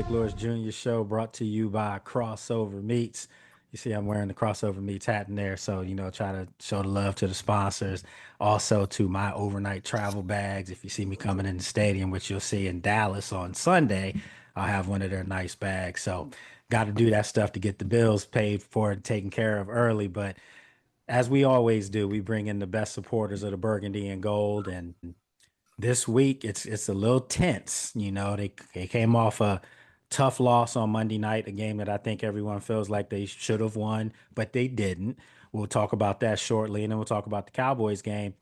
Jake Lewis Jr. Show, brought to you by Crossover Meats. You see, I'm wearing the Crossover Meats hat in there, so try to show the love to the sponsors. Also, to my overnight travel bags. If you see me coming in the stadium, which you'll see in Dallas on Sunday, I'll have one of their nice bags. So, got to do that stuff to get the bills paid for and taken care of early. But as we always do, we bring in the best supporters of the Burgundy and Gold, and this week it's a little tense. They came off a tough loss on Monday night, a game that I think everyone feels like they should have won, but they didn't. We'll talk about that shortly, and then we'll talk about the Cowboys game.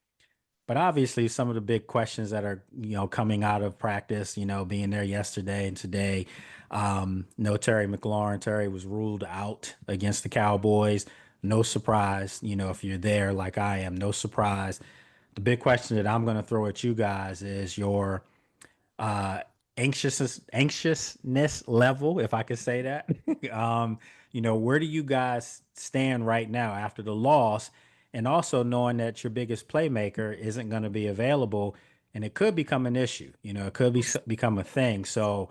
But obviously, some of the big questions that are coming out of practice, being there yesterday and today. No Terry McLaurin. Terry was ruled out against the Cowboys. No surprise, if you're there like I am, no surprise. The big question that I'm going to throw at you guys is your uh, anxiousness level, if I could say that. Where do you guys stand right now after the loss, and also knowing that your biggest playmaker isn't going to be available, and it could become an issue. It could become a thing. So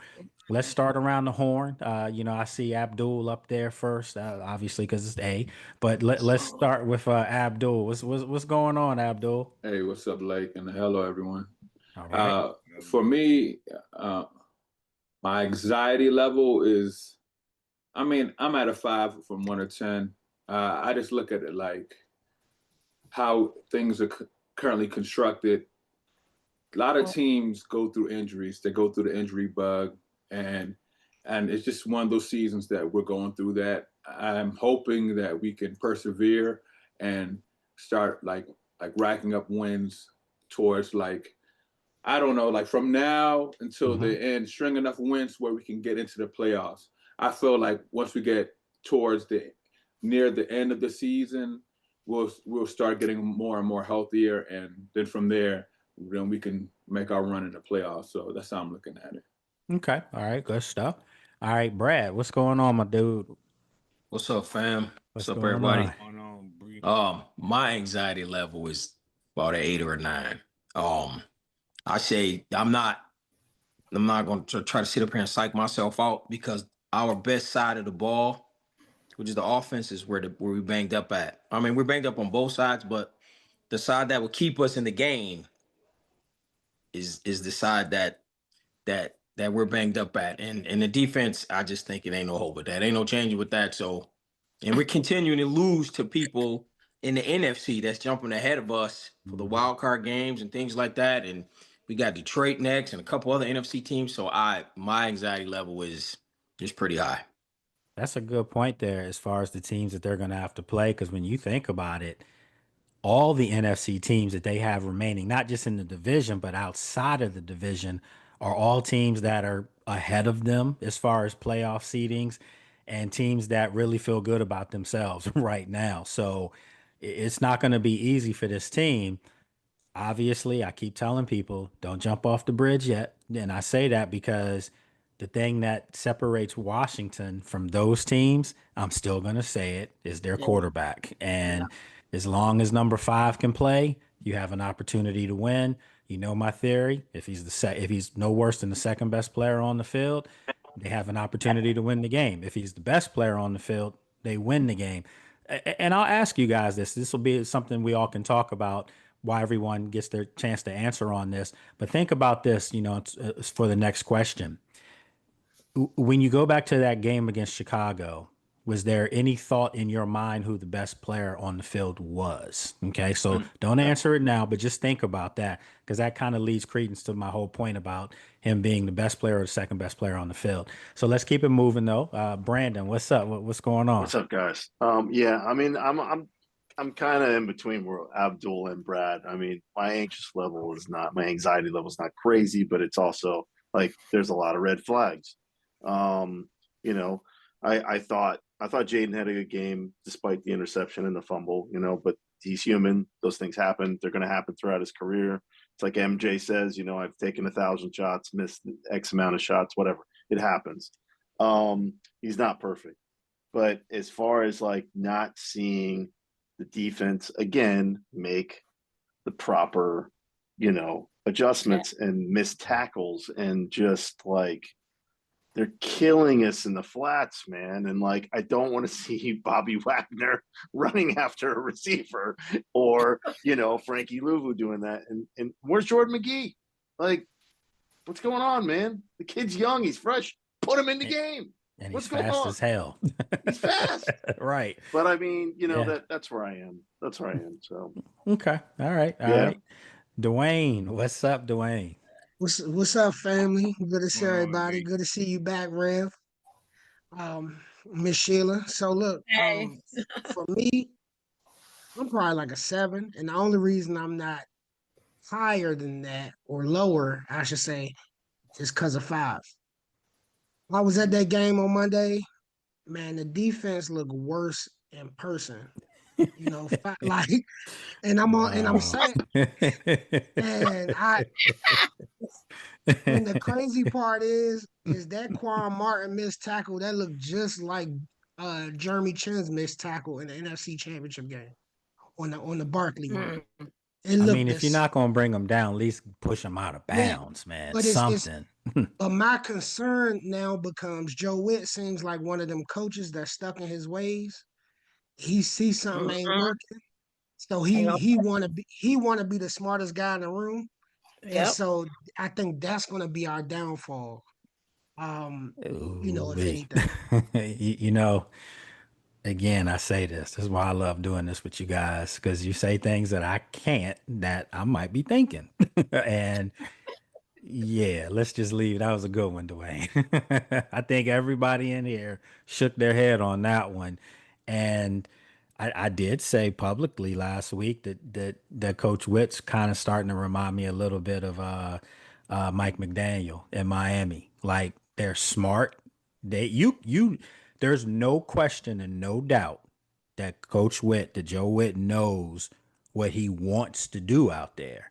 let's start around the horn. I see Abdul up there first, obviously because it's A. But let's start with Abdul. What's going on, Abdul? Hey, what's up, Lake? And hello, everyone. All right. For me, my anxiety level is, I'm at a 5 from 1 to 10. I just look at it like how things are currently constructed. A lot of teams go through injuries. They go through the injury bug, and it's just one of those seasons that we're going through that. I'm hoping that we can persevere and start like racking up wins towards I don't know, from now until the end, string enough wins where we can get into the playoffs. I feel like once we get towards near the end of the season, we'll start getting more and more healthier, and then from there, then we can make our run in the playoffs. So that's how I'm looking at it. Okay. All right. Good stuff. All right, Brad, what's going on, my dude? What's up, fam? What's up, going everybody? on? Going on, Bree? My anxiety level is about an 8 or a 9. I say I'm not going to try to sit up here and psych myself out, because our best side of the ball, which is the offense, is where we banged up at. We're banged up on both sides, but the side that will keep us in the game is the side that we're banged up at. And the defense, I just think it ain't no hope with that. Ain't no changing with that. So, and we're continuing to lose to people in the NFC that's jumping ahead of us for the wild card games and things like that. And we got Detroit next and a couple other NFC teams. So my anxiety level is pretty high. That's a good point there as far as the teams that they're going to have to play. Because when you think about it, all the NFC teams that they have remaining, not just in the division, but outside of the division, are all teams that are ahead of them as far as playoff seedings, and teams that really feel good about themselves right now. So it's not going to be easy for this team. Obviously, I keep telling people, don't jump off the bridge yet. And I say that because the thing that separates Washington from those teams, I'm still going to say it, is their quarterback. And as long as number 5 can play, you have an opportunity to win. You know my theory. If he's no worse than the second best player on the field, they have an opportunity to win the game. If he's the best player on the field, they win the game. And I'll ask you guys this. This will be something we all can talk about, why everyone gets their chance to answer on this. But think about this, it's for the next question. When you go back to that game against Chicago, was there any thought in your mind who the best player on the field was? Okay, so don't answer it now, but just think about that, because that kind of leads credence to my whole point about him being the best player or the second best player on the field. So let's keep it moving, though. Brandon, what's up? What's going on? What's up, guys? I'm kind of in between where Abdul and Brad. My anxiety level is not crazy, but it's also like there's a lot of red flags. I thought Jaden had a good game despite the interception and the fumble, but he's human. Those things happen. They're going to happen throughout his career. It's like MJ says, I've taken 1,000 shots, missed X amount of shots, whatever. It happens. He's not perfect. But as far as not seeing the defense again make the proper, adjustments and missed tackles and just they're killing us in the flats, man. And like, I don't want to see Bobby Wagner running after a receiver or, Frankie Louvu doing that. And where's Jordan McGee? Like, what's going on, man? The kid's young. He's fresh. Put him in the game. And What's he's going fast on? as hell. He's fast. Right. But I mean, Yeah. that's where I am. That's where I am. So, Okay. All right. All Yeah. right. Dwayne, what's up, Dwayne? What's up, family? Good to see Going on, everybody. D? Good to see you back, Rev. Miss Sheila. So look, Hey. for me, I'm probably like a 7, and the only reason I'm not higher than that or lower, I should say, is because of 5. I was at that game on Monday. Man, the defense looked worse in person. Like, and I'm saying, and and the crazy part is that Quan Martin missed tackle that looked just like Jeremy Chin's missed tackle in the NFC Championship game on the Barkley one. It I looked mean, if you're not going to bring them down, at least push them out of Yeah, bounds, man. but Something. but my concern now becomes Joe Witt seems like one of them coaches that's stuck in his ways. He sees something ain't working, so he wanna be the smartest guy in the room, and Yep. so I think that's gonna be our downfall. If Ooh-wee. anything. Again, I say this. This is why I love doing this with you guys, because you say things that I can't, that I might be thinking. And yeah, let's just leave. That was a good one, Dwayne. I think everybody in here shook their head on that one. And I did say publicly last week that Coach Witt's kind of starting to remind me a little bit of Mike McDaniel in Miami. Like, they're smart. There's no question and no doubt that Joe Witt knows what he wants to do out there.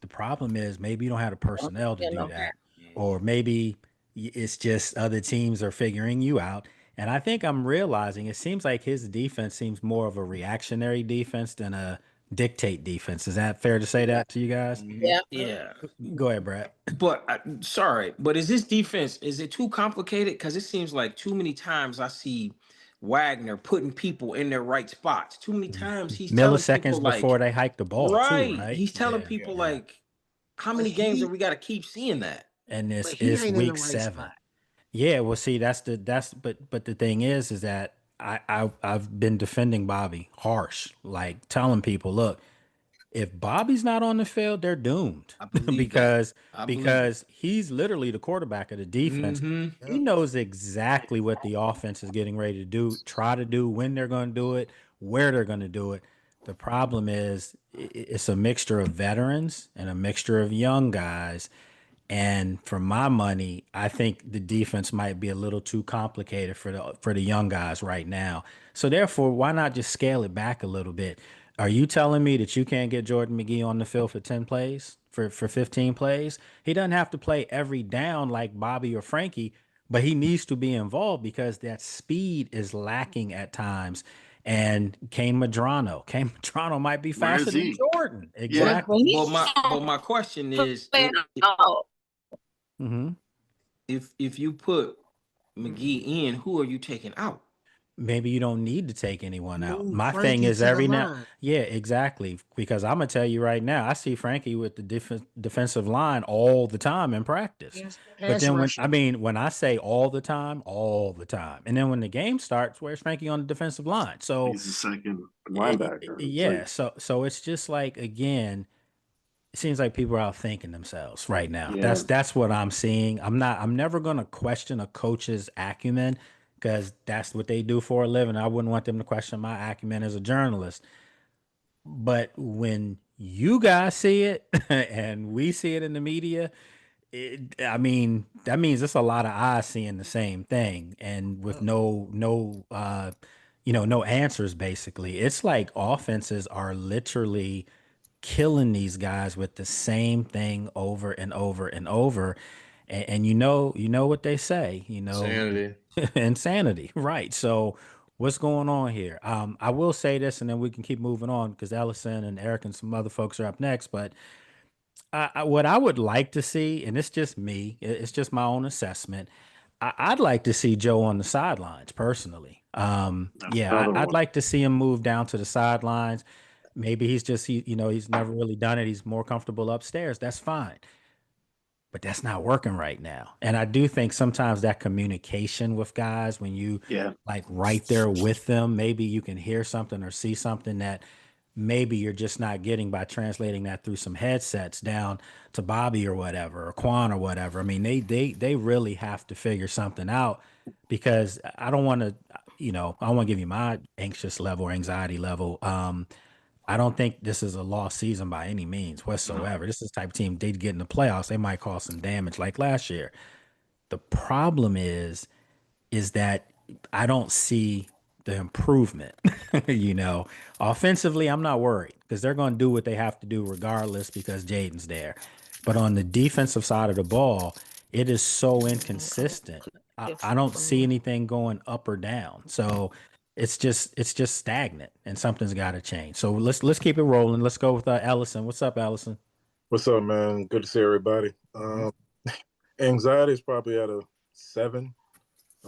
The problem is maybe you don't have the personnel to do that, or maybe it's just other teams are figuring you out. And I think I'm realizing it seems like his defense seems more of a reactionary defense than a dictate defense. Is that fair to say that to you guys? Yeah. Yeah. Go ahead, Brad. But sorry, but is this defense, is it too complicated? Because it seems like too many times I see Wagner putting people in their right spots. Too many times he's telling people Milliseconds before they hike the ball, too, right? He's telling Yeah, people yeah. like, how many But games he- are we got to keep seeing that? And But this he is ain't in the week right 7. spot. Yeah, well, see, but the thing is that I've been defending Bobby harsh, like telling people, look, if Bobby's not on the field, they're doomed I believe that. because I believe because he's literally the quarterback of the defense. Mhm. He knows exactly what the offense is getting ready to do, try to do, when they're going to do it, where they're going to do it. The problem is it's a mixture of veterans and a mixture of young guys. And for my money, I think the defense might be a little too complicated for the young guys right now. So therefore, why not just scale it back a little bit? Are you telling me that you can't get Jordan McGee on the field for 10 plays, for 15 plays? He doesn't have to play every down like Bobby or Frankie, but he needs to be involved because that speed is lacking at times. And Kane Madrano might be Where is faster than he? Jordan. Exactly. When he But my question is, Mm-hmm. if you put McGee in, who are you taking out? Maybe you don't need to take anyone out. Move My Frankie thing is to the every now, line. yeah, exactly. Because I'm gonna tell you right now, I see Frankie with the defensive line all the time in practice. Yes, But pass then rusher. when I say all the time, and then when the game starts, where's Frankie on the defensive line? So He's the second linebacker. It's yeah, like, so it's just like, again, it seems like people are out thinking themselves right now. Yeah. That's what I'm seeing. I'm never gonna question a coach's acumen because that's what they do for a living. I wouldn't want them to question my acumen as a journalist. But when you guys see it and we see it in the media, I mean, that means it's a lot of eyes seeing the same thing, and with no answers. Basically, it's like offenses are literally killing these guys with the same thing over and over and over. And what they say, Sanity. insanity, right? So what's going on here? I will say this, and then we can keep moving on because Ellison and Eric and some other folks are up next. But what I would like to see, and it's just me, it's just my own assessment. I'd like to see Joe on the sidelines personally. Yeah, Another I'd one. like to see him move down to the sidelines. Maybe he's just he's never really done it. He's more comfortable upstairs. That's fine. But that's not working right now. And I do think sometimes that communication with guys, when you Yeah. like right there with them, maybe you can hear something or see something that maybe you're just not getting by translating that through some headsets down to Bobby or whatever, or Quan or whatever. I mean, they really have to figure something out, because I don't want to, I don't want to give you my anxious level or anxiety level. I don't think this is a lost season by any means whatsoever. This is the type of team, they'd get in the playoffs, they might cause some damage like last year. The problem is that I don't see the improvement. Offensively, I'm not worried because they're going to do what they have to do regardless because Jaden's there. But on the defensive side of the ball, it is so inconsistent. I don't see anything going up or down. So it's just stagnant, and something's got to change. So let's keep it rolling. Let's go with Ellison. What's up, Ellison? What's up, man? Good to see everybody. Anxiety is probably at a 7.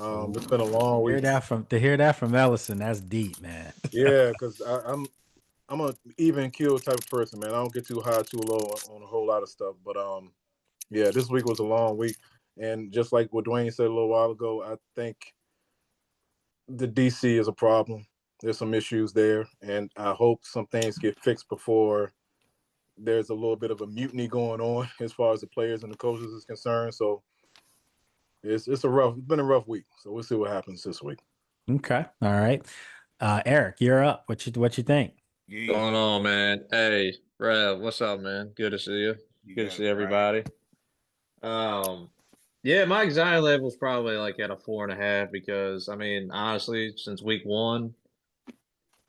It's been a long week. To hear that from Ellison, that's deep, man. Yeah, because I'm a even keel type of person, man. I don't get too high, too low on a whole lot of stuff. But yeah, this week was a long week, and just like what Dwayne said a little while ago, I think the DC is a problem. There's some issues there, and I hope some things get fixed before there's a little bit of a mutiny going on as far as the players and the coaches is concerned. So it's been a rough week. So we'll see what happens this week. Okay. All right. Eric, you're up. What you think? Going on, man? Hey, Rev, what's up, man? Good to see you. Good to see everybody. Yeah, my anxiety level is probably like at a 4.5 because I mean, honestly, since week 1,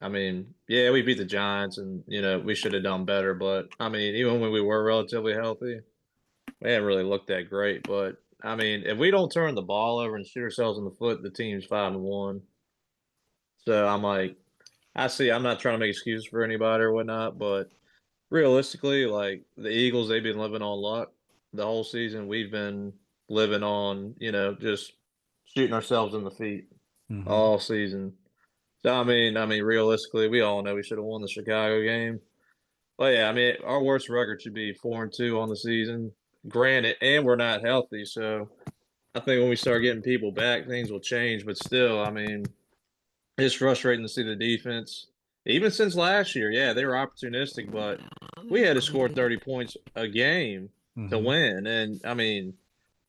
I mean, yeah, we beat the Giants and we should have done better. But I mean, even when we were relatively healthy, we haven't really looked that great. But I mean, if we don't turn the ball over and shoot ourselves in the foot, the team's 5-1. So I'm like, I'm not trying to make excuses for anybody or whatnot, but realistically, like the Eagles, they've been living on luck the whole season. We've been living on, just shooting ourselves in the feet all season. So I mean, realistically, we all know we should have won the Chicago game. But yeah, I mean, our worst record should be 4-2 on the season. Granted, and we're not healthy, so I think when we start getting people back, things will change. But still, I mean, it's frustrating to see the defense. Even since last year, yeah, they were opportunistic, but we had to score 30 points a game to win. And I mean,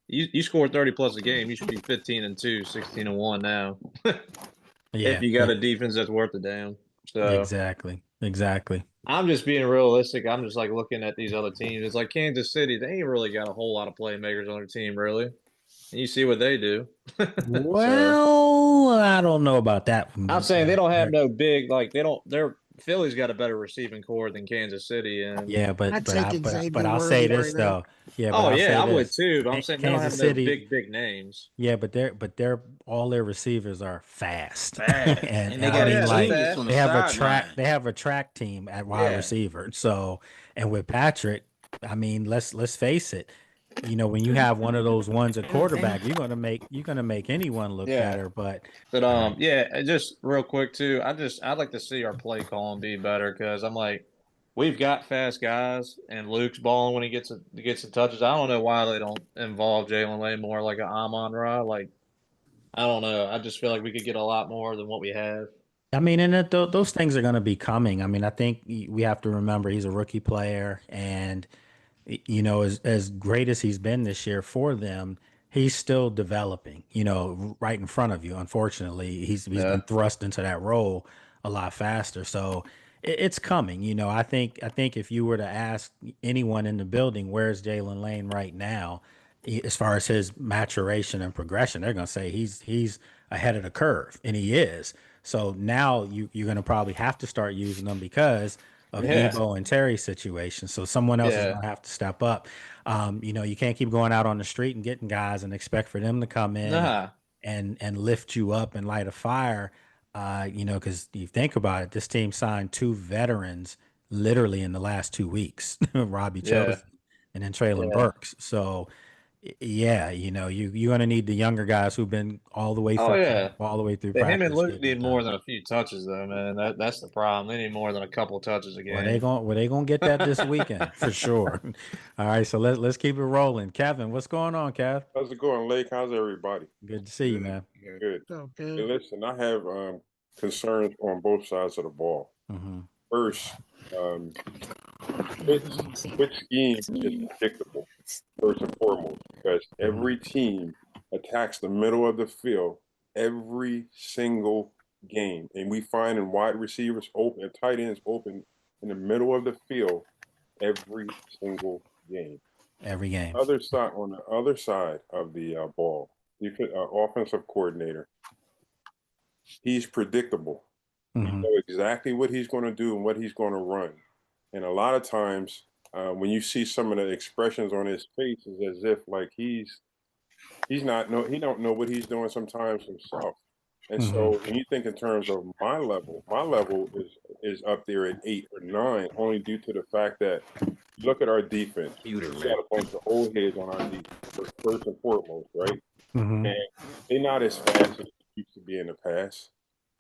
you score 30 plus a game, you should be 15-2, 16-1 now. Yeah. If you got a defense that's worth a damn. So Exactly. I'm just being realistic. I'm just like looking at these other teams. It's like Kansas City, they ain't really got a whole lot of playmakers on their team, really. And you see what they do. Well, I don't know about that. I'm saying they don't have no big their Philly's got a better receiving core than Kansas City, and Yeah, but Xavier I'll say Worthy this right now. though. Yeah, but I'll say I would this. too. But I'm saying they don't have Kansas no City. big names. Yeah, but they're all their receivers are fast, And they got I mean, a like genius on the they have a sideline. track team at wide Yeah. receiver. So, and with Patrick, I mean, let's face it. When you have one of those ones at quarterback, you're gonna make anyone look Yeah. better. But But just real quick too. I'd like to see our play calling be better because I'm like, we've got fast guys, and Luke's balling when he gets the touches. I don't know why they don't involve Jalen Lay more like an Amon Ra. Like, I don't know. I just feel like we could get a lot more than what we have. I mean, and those things are going to be coming. I mean, I think we have to remember he's a rookie player, and as great as he's been this year for them, he's still developing. Right in front of you. Unfortunately, he's Yeah. been thrust into that role a lot faster. So it's coming. I think if you were to ask anyone in the building, where's Jalen Lane right now, as far as his maturation and progression, they're going to say he's ahead of the curve, and he is. So now you're going to probably have to start using them because of Yeah. Debo and Terry's situation. So someone else is Yeah. going to have to step up. You can't keep going out on the street and getting guys and expect for them to come in Nah. and lift you up and light a fire. Because you think about it, this team signed 2 veterans literally in the last 2 weeks, Robbie Yeah. Chosen and then Traylon Yeah. Burks. So Yeah, you're gonna need the younger guys who've been all the way Oh through yeah. camp, all the way through But him and practice Luke getting it need more done. than a few touches though, man. That's the problem. They need more than a couple touches a Well, they game. going well, they gonna get that this weekend for sure. All right, so let's keep it rolling. Kevin, what's going on, Kev? How's it going, Lake? How's everybody? Good to see you, man. Good. Hey, Okay. listen, I have concerns on both sides of the ball. Hmm. First, um, which scheme is predictable, first and foremost, because every team attacks the middle of the field every single game. And we find in wide receivers open and tight ends open in the middle of the field every single game. Every game. On the other side of the ball, offensive coordinator, he's predictable. You Hmm. know exactly what he's going to do and what he's going to run. And a lot of times, when you see some of the expressions on his face, is as if like he don't know what he's doing sometimes himself. And so when you think in terms of my level is up there at 8 or 9, only due to the fact that look at our defense. We Computer, got man. a bunch of old heads on our defense, first and foremost, right? Hmm. And they're not as fast as they used to be in the past.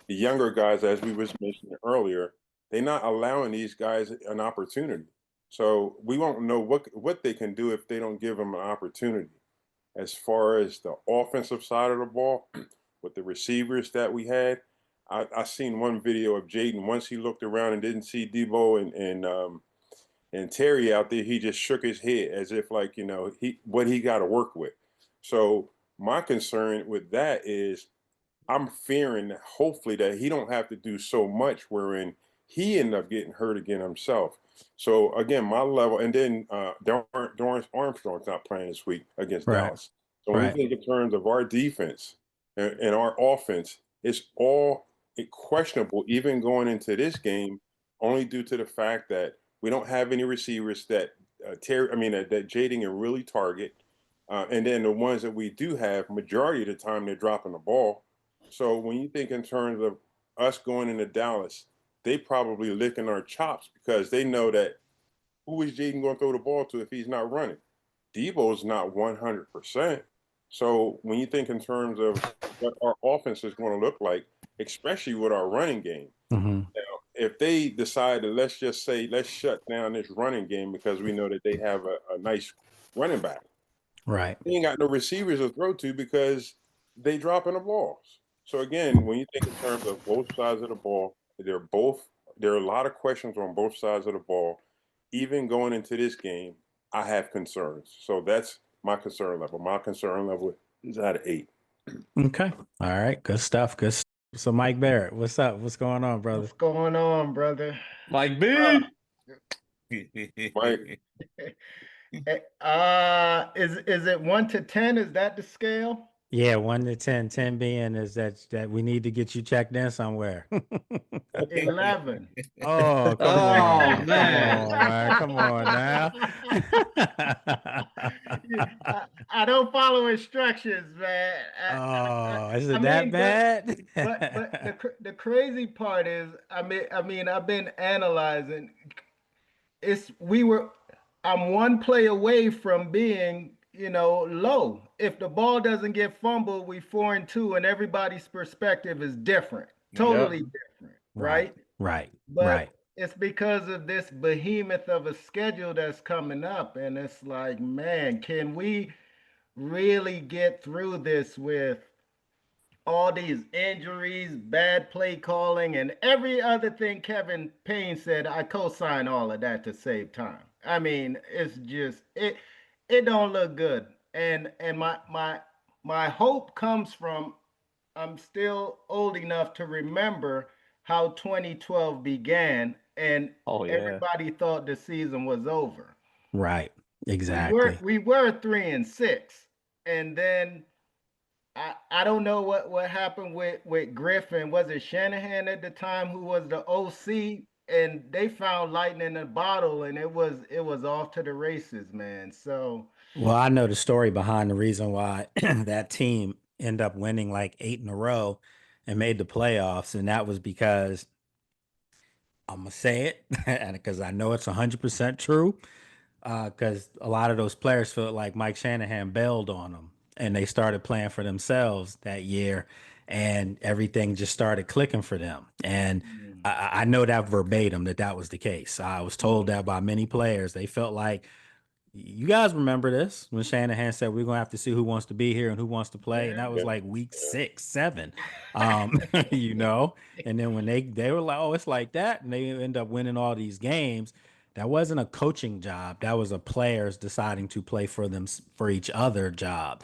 The younger guys, as we was mentioning earlier, they're not allowing these guys an opportunity. So we won't know what they can do if they don't give them an opportunity. As far as the offensive side of the ball, with the receivers that we had, I seen one video of Jaden. Once he looked around and didn't see Debo and Terry out there, he just shook his head as if like what he got to work with. So my concern with that is I'm fearing that hopefully that he don't have to do so much wherein he end up getting hurt again himself. So again, my level, and then Dorrance Armstrong's not playing this week against Right. Dallas. So when you Right. think in terms of our defense and our offense, it's all questionable even going into this game, only due to the fact that we don't have any receivers that that Jaden can really target. And then the ones that we do have, majority of the time they're dropping the ball. So when you think in terms of us going into Dallas, they probably licking our chops because they know that who is Jaden going to throw the ball to if he's not running? Debo's not 100%. So when you think in terms of what our offense is going to look like, especially with our running game, Hmm. now, if they decide to let's shut down this running game because we know that they have a nice running back, Right. they ain't got no receivers to throw to because they dropping the balls. So again, when you think in terms of both sides of the ball, there are a lot of questions on both sides of the ball. Even going into this game, I have concerns. So that's my concern level. My concern level is at 8. Okay. All right. Good stuff. Good. So, Mike Barrett, what's up? What's going on, brother? What's going on, brother? Mike B. Mike, Is it 1 to 10? Is that the scale? Yeah, 1 to 10. 10 being is that we need to get you checked in somewhere. 11. Oh, come Oh, on. man. Come on now. I don't follow instructions, man. Oh, is I it that mean, bad? but the crazy part is, I mean, I've been analyzing. I'm one play away from being, low. If the ball doesn't get fumbled, we 4-2, and everybody's perspective is different, totally different, right? Right. But it's because of this behemoth of a schedule that's coming up, and it's like, man, can we really get through this with all these injuries, bad play calling, and every other thing Kevin Payne said? I co-sign all of that to save time. I mean, it's just it don't look good. And my hope comes from, I'm still old enough to remember how 2012 began, and Oh yeah. everybody thought the season was over. Right. Exactly. We were 3-6, and then I don't know what happened with Griffin. Was it Shanahan at the time who was the OC? And they found lightning in a bottle, and it was off to the races, man. So Well, I know the story behind the reason why that team ended up winning like 8 in a row and made the playoffs. And that was because I'm going to say it, and because I know it's 100% true. because a lot of those players felt like Mike Shanahan bailed on them, and they started playing for themselves that year, and everything just started clicking for them. And I know that verbatim that was the case. I was told that by many players. They felt like, you guys remember this when Shanahan said we're gonna have to see who wants to be here and who wants to play, and that was like week 6, 7, you know. And then when they were like, oh, it's like that, and they end up winning all these games. That wasn't a coaching job. That was a players deciding to play for each other job.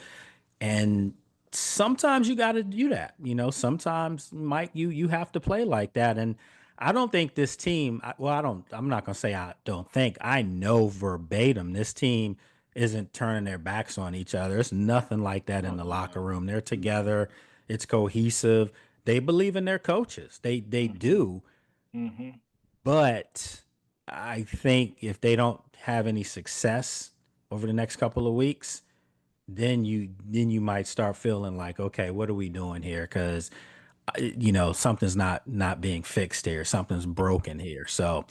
And sometimes you got to do that. You know, sometimes Mike, you have to play like that. And I don't think this team, I'm not going to say I don't think, I know verbatim this team isn't turning their backs on each other. It's nothing like that in the locker room. They're together. It's cohesive. They believe in their coaches. They do. But I think if they don't have any success over the next couple of weeks, then you might start feeling like, okay, what are we doing here? Because something's not being fixed here. Something's broken here. So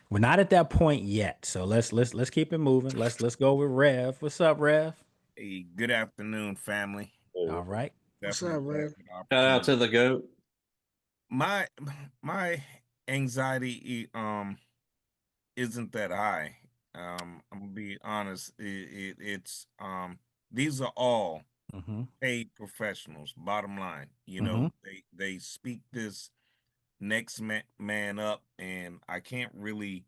we're not at that point yet. So let's keep it moving. Let's go with Rev. What's up, Rev? Hey, good afternoon, family. All right. What's up, Rev? Shout out to the GOAT. My anxiety isn't that high. I'm gonna be honest. It's these are all paid professionals. Bottom line, they speak this next man up, and I can't really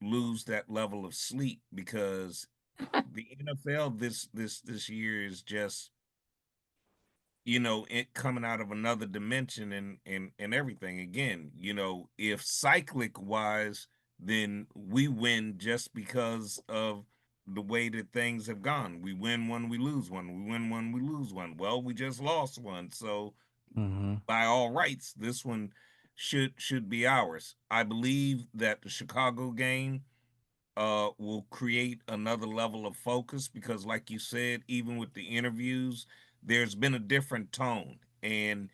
lose that level of sleep because the NFL this year is just it coming out of another dimension and everything. Again, if cyclic wise, then we win just because of the way that things have gone. We win one, we lose one. We win one, we lose one. Well, we just lost one. So by all rights, this one should be ours. I believe that the Chicago game will create another level of focus because, like you said, even with the interviews, there's been a different tone. And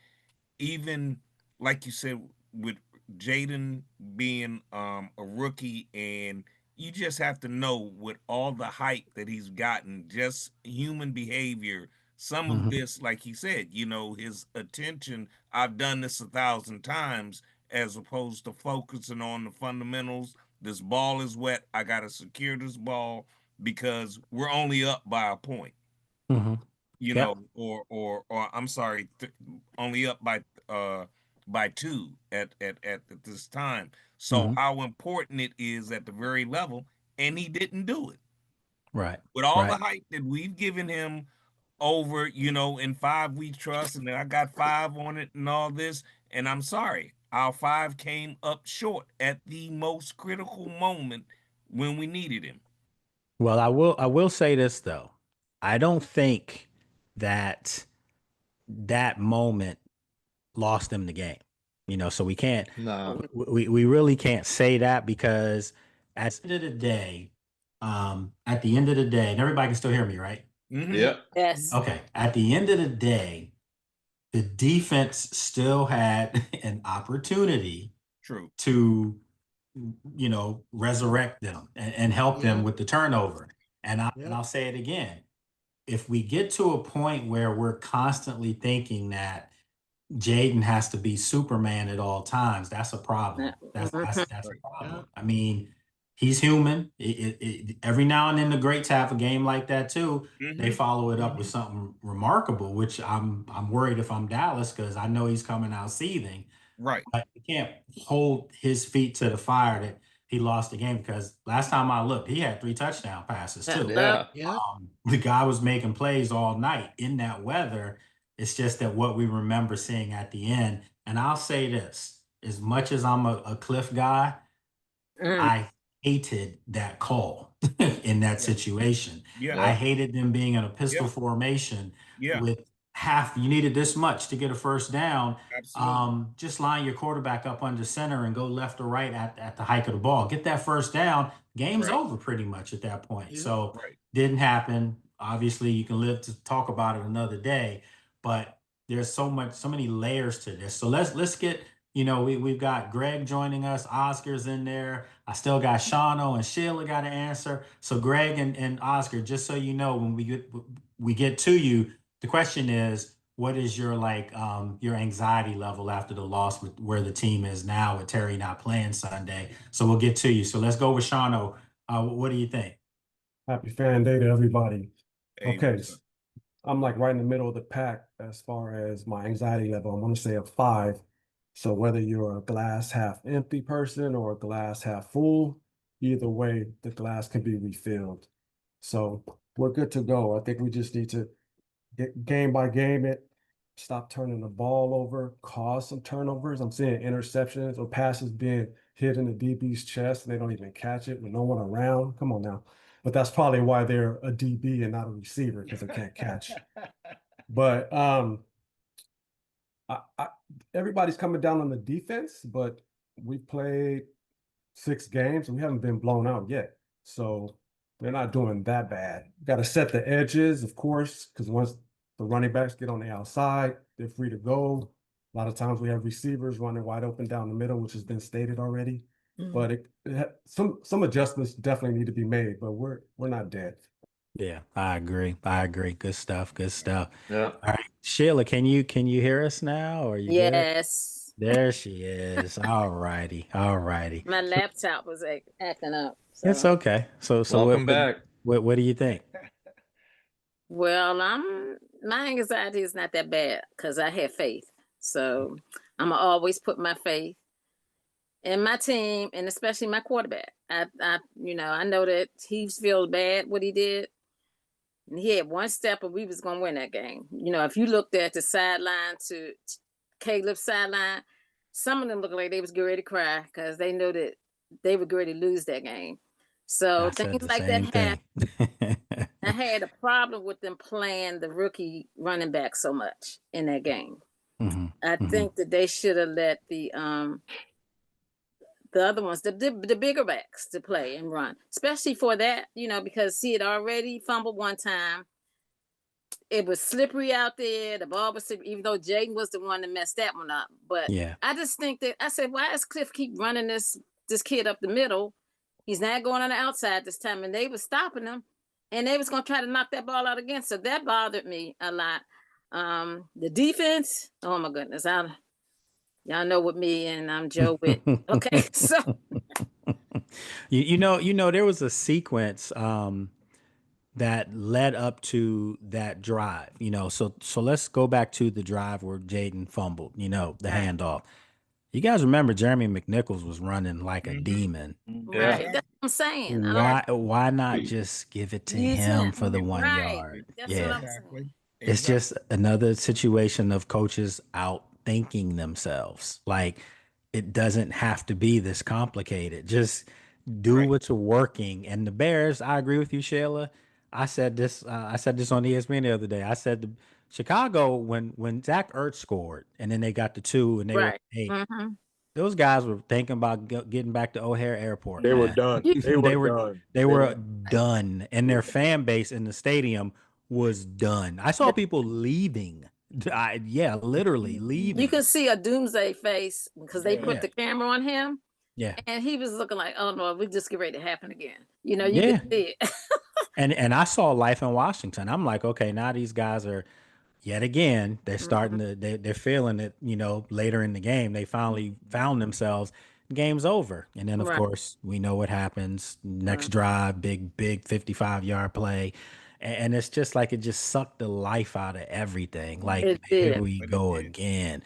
even like you said, with Jaden being a rookie, and you just have to know with all the hype that he's gotten, just human behavior, some of this, like he said, his attention, I've done this 1,000 times, as opposed to focusing on the fundamentals. This ball is wet. I got to secure this ball because we're only up by a point. Or I'm sorry, only up by 2 at this time. So how important it is at the very level, and he didn't do it. Right. With all the hype that we've given him over, in 5 we trust, and then I got 5 on it and all this, and I'm sorry, our 5 came up short at the most critical moment when we needed him. Well, I will say this though. I don't think that moment lost them the game. So we can't we really can't say that because at the end of the day, and everybody can still hear me, right? Yep. Yes. Okay. At the end of the day, the defense still had an opportunity to resurrect them and help them with the turnover. And I'll say it again. If we get to a point where we're constantly thinking that Jaden has to be Superman at all times, that's a problem. That's a problem. I mean, he's human. Every now and then the greats have a game like that too. They follow it up with something remarkable, which I'm worried if I'm Dallas because I know he's coming out seething. Right. But you can't hold his feet to the fire that he lost the game because last time I looked, he had 3 touchdown passes too. Yeah. The guy was making plays all night in that weather. It's just that what we remember seeing at the end. And I'll say this, as much as I'm a Cliff guy, I hated that call in that situation. Yeah. I hated them being in a pistol formation with you needed this much to get a first down. Absolutely. Just line your quarterback up under center and go left or right at the hike of the ball. Get that first down. Game's over pretty much at that point. So didn't happen. Obviously, you can live to talk about it another day, but there's so many layers to this. So let's get we've got Greg joining us. Oscar's in there. I still got Shauno and Sheila got to answer. So Greg and Oscar, just so you know, when we get to you, the question is, what is your your anxiety level after the loss with where the team is now with Terry not playing Sunday? So we'll get to you. So let's go with Shauno. What do you think? Happy fan day to everybody. Hey, Okay, what's up? I'm like right in the middle of the pack as far as my anxiety level. I'm going to say a 5. So whether you're a glass half empty person or a glass half full, either way, the glass can be refilled. So we're good to go. I think we just need to get game by game it, stop turning the ball over, cause some turnovers. I'm seeing interceptions or passes being hit in the DB's chest and they don't even catch it with no one around. Come on now. But that's probably why they're a DB and not a receiver, because they can't catch. But everybody's coming down on the defense, but we played 6 games and we haven't been blown out yet. So they're not doing that bad. Got to set the edges, of course, because once the running backs get on the outside, they're free to go. A lot of times we have receivers running wide open down the middle, which has been stated already. But some adjustments definitely need to be made, but we're not dead. Yeah, I agree. Good stuff. Good stuff. Yeah. All right, Sheila, can you hear us now? Or are you good? Yes. There she is. All righty. All righty. My laptop was acting up. It's So, okay. So Welcome back. what do you think? well, my anxiety is not that bad because I have faith. So I'm gonna always put my faith in my team and especially my quarterback. I know that he feels bad what he did. And he had one step and we was gonna win that game. If you looked at the sideline to Caleb's sideline, some of them looked like they was getting ready to cry because they know that they were ready to lose that game. So I said things the like same that happen. thing. I had a problem with them playing the rookie running back so much in that game. I think that they should have let the other ones, the bigger backs, to play and run, especially for that, because he had already fumbled one time. It was slippery out there. The ball was slippery, even though Jaden was the one that messed that one up. But Yeah. I just think that I said, why does Cliff keep running this kid up the middle? He's not going on the outside this time, and they were stopping him, and they was going to try to knock that ball out again. So that bothered me a lot. The defense, oh my goodness, y'all know with me, and I'm Joe Witt. Okay, so you know, there was a sequence that led up to that drive. So let's go back to the drive where Jaden fumbled. The handoff. You guys remember Jeremy McNichols was running like a demon. right, that's what I'm saying. Why not just give it to Use him him. for the 1 Right. yard? That's Yeah. what I'm saying. It's just another situation of coaches outthinking themselves. Like, it doesn't have to be this complicated. Just do what's working. And the Bears, I agree with you, Sheila. I said this on ESPN the other day. I said the Chicago, when Zach Ertz scored and then they got the 2 and they were Right. 8, those guys were thinking about getting back to O'Hare Airport. They were man. done. They were done, and their fan base in the stadium was done. I saw people leaving. Literally leaving. You could see a doomsday face because they put Yeah. the camera on him. Yeah. And he was looking like, oh no, we just get ready to happen again. You Yeah. could see it. And I saw life in Washington. I'm like, okay, now these guys are yet again, they're starting to they're feeling it, later in the game. They finally found themselves. Game's over. And then of Right. course we know what happens. Next drive, big 55-yard play. And it's just like it just sucked the life out of everything. Like, It here did. we go again.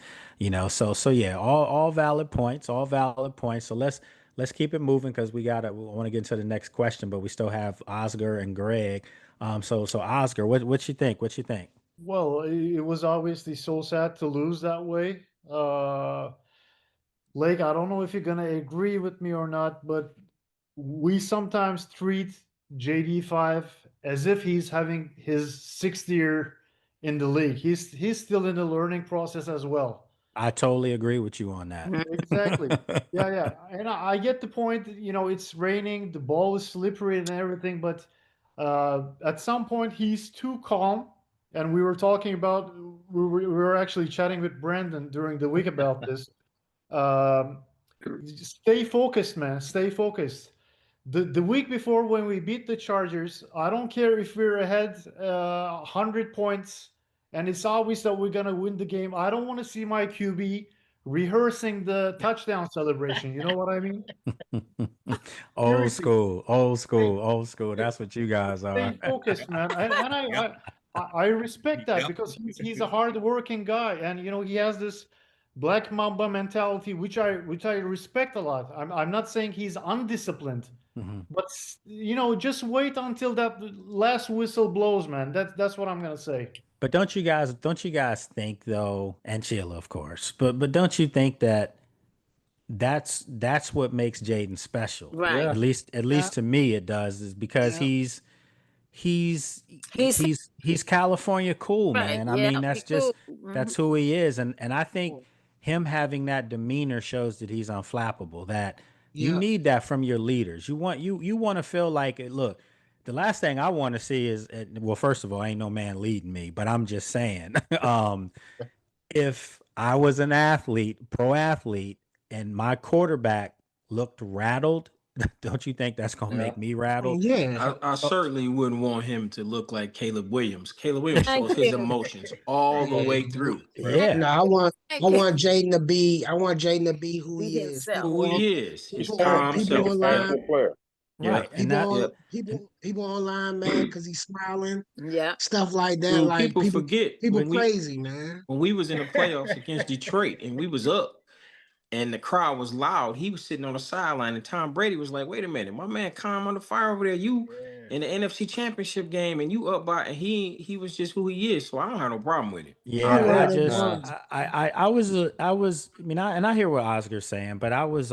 So yeah, all valid points, So let's keep it moving because we want to get into the next question, but we still have Oscar and Greg. So Oscar, what you think? Well, it was obviously so sad to lose that way. Lake, I don't know if you're gonna agree with me or not, but we sometimes treat JD5 as if he's having his 6th year in the league. He's still in the learning process as well. I totally agree with you on that. Exactly. Yeah. And I get the point. It's raining, the ball is slippery and everything, but at some point he's too calm. And we were talking about, we were actually chatting with Brandon during the week about this. Um, stay focused, man. Stay focused. The week before when we beat the Chargers, I don't care if we're ahead 100 points, and it's obvious that we're gonna win the game. I don't want to see my QB rehearsing the touchdown celebration. You know what I mean? Old Seriously, school, old stay, school, old school. That's what you guys are. stay focused, man. And Yep. I respect that Yep. because he's a hard-working guy, and he has this Black Mamba mentality, which I respect a lot. I'm not saying he's undisciplined, Mhm. but just wait until that last whistle blows, man. That's what I'm gonna say. But don't you guys think though, and Sheila, of course, but don't you think that that's what makes Jaden special? Right. Yeah, At least to me it does, is because Yeah. he's He's he's California cool, right. man. I Yeah, mean, he cool. Mhm. that's who he is, and I think him having that demeanor shows that he's unflappable. That you Yeah. need that from your leaders. You want to feel like it. Look, the last thing I want to see is, well, first of all, ain't no man leading me, but I'm just saying, if I was an athlete, pro athlete, and my quarterback looked rattled, don't you think that's gonna yeah. make me rattled? Yeah. I certainly wouldn't want him to look like Caleb Williams. Caleb Williams Thank shows his you. emotions all the Yeah. way through. Yeah. No, I want Thank you. Jaden to be who Be he is. himself. Who he is, his People calm people self. online Prideful player. Yeah. Right. And that Yep. people online mad because he's smiling, Yeah. stuff like that. Dude, Like people forget people when we crazy, man. was in the playoffs against Detroit and we was up and the crowd was loud. He was sitting on the sideline and Tom Brady was like, "Wait a minute, my man calm on the fire over there. You in the NFC Championship game and you up by," and he was just who he is. So I don't have no problem with it. Yeah, I'm I worried just about I mean, and I hear what Oscar's saying, but I was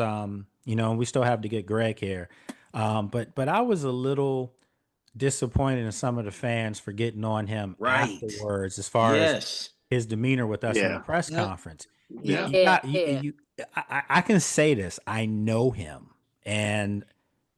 we still have to get Greg here. But I was a little disappointed in some of the fans for getting on him Right. afterwards as far as Yes. his demeanor with us in the Yeah. press Yep. conference. Yeah. You got Yeah. I can say this. I know him, and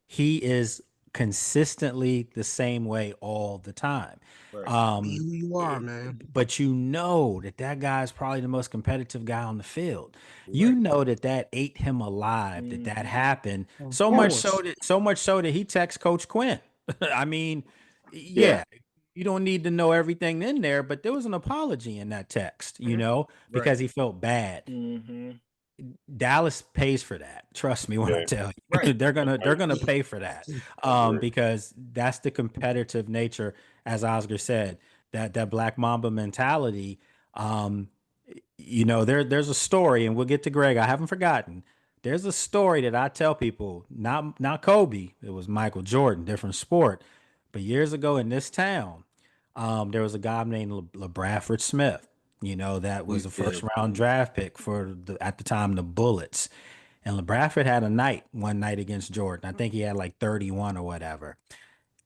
he is consistently the same way all the time. Right. be who you are, man. But you know that guy's probably the most competitive guy on the field. You Right. know that ate him alive, that happened. Of So much so course. that he texts Coach Quinn. I mean, Yeah. yeah, you don't need to know everything in there, but there was an apology in that text, because he felt bad. Mm-hmm. Dallas pays for that. Trust me when I Yeah. tell you. Right. they're gonna pay for that. Agree. Because that's the competitive nature, as Oscar said, that Black Mamba mentality. There's a story, and we'll get to Greg. I haven't forgotten. There's a story that I tell people, not Kobe, it was Michael Jordan, different sport. But years ago in this town, there was a guy named LeBradford Smith. That was a first round draft pick for at the time the Bullets. And LeBradford had one night against Jordan. I think he had like 31 or whatever.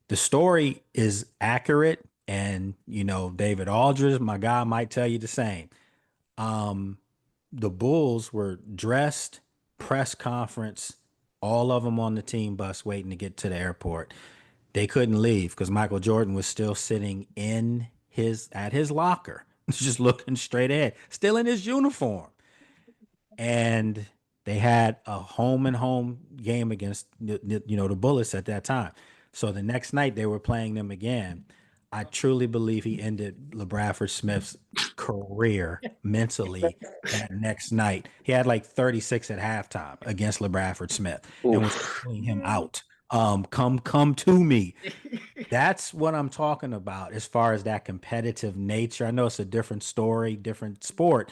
The story is accurate, and David Aldridge, my guy, might tell you the same. The Bulls were dressed, press conference, all of them on the team bus waiting to get to the airport. They couldn't leave because Michael Jordan was still sitting at his locker, just looking straight ahead, still in his uniform. And they had a home and home game against the Bullets at that time. So the next night they were playing them again. I truly believe he ended LeBradford Smith's career mentally that next night. He had like 36 at halftime against LeBradford Smith and was pulling him out. Come to me. That's what I'm talking about as far as that competitive nature. I know it's a different story, different sport,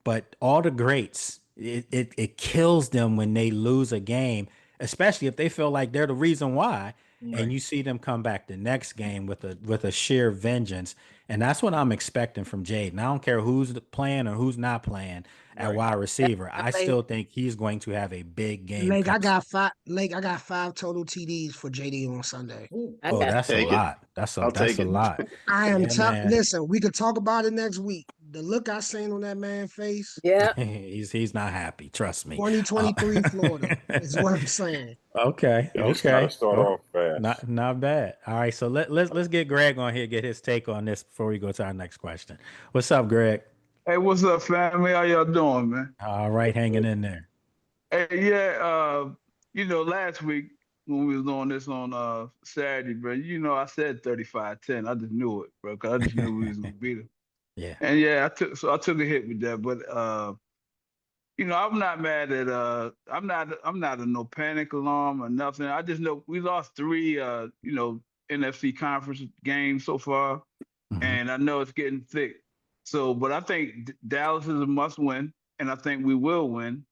but all the greats, it kills them when they lose a game, especially if they feel like they're the reason why. And you see them come back the next game with a sheer vengeance. And that's what I'm expecting from Jaden. I don't care who's playing or who's not playing at wide receiver. I still think he's going to have a big game. Lake, I got five total TDs for JD on Sunday. Oh, that's a Take it. lot. I'll That's take a it. lot. I am Yeah, man. listen, we could talk about it next week. The look I seen on that man's face, Yeah. He's not happy. Trust me. 2023 Florida is what I'm saying. Okay. You just gotta start off fast. Not bad. All right, so let's get Greg on here, get his take on this before we go to our next question. What's up, Greg? Hey, what's up, family? How y'all doing, man? All right, hanging in there. Hey, yeah, last week when we was on this on Saturday, bro, I said 35-10. I just knew it, bro, because I just knew we was gonna beat them. Yeah. And yeah, I took a hit with that, but I'm not mad at I'm not a no panic alarm or nothing. I just know we lost three NFC conference games so far, and I know it's getting thick. So, but I think Dallas is a must win, and I think we will win.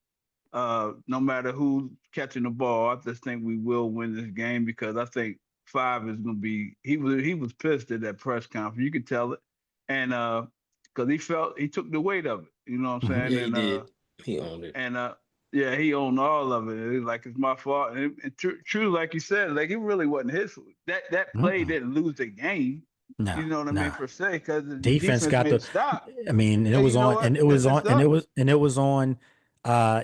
No matter who's catching the ball, I just think we will win this game because I think five is going to be. He was pissed at that press conference. You could tell it, and because he took the weight of it. You know what I'm saying? Yeah, he And did. He owned it. and yeah, he owned all of it. It's like it's my fault. And true, like you said, like it really wasn't his fault. That play didn't lose the game. No, You know what I mean? Per se, because the defense got made the it stop. I mean, it Hey, was you know on, what? and it was It's on, and up.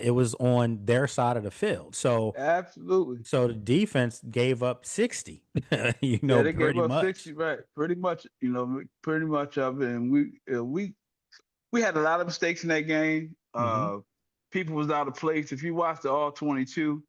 it was on their side of the field. So Absolutely. So the defense gave up 60. Yeah, they Pretty gave up much. 60, right? Pretty much, pretty much of it. And we had a lot of mistakes in that game. People was out of place. If you watch the All 22,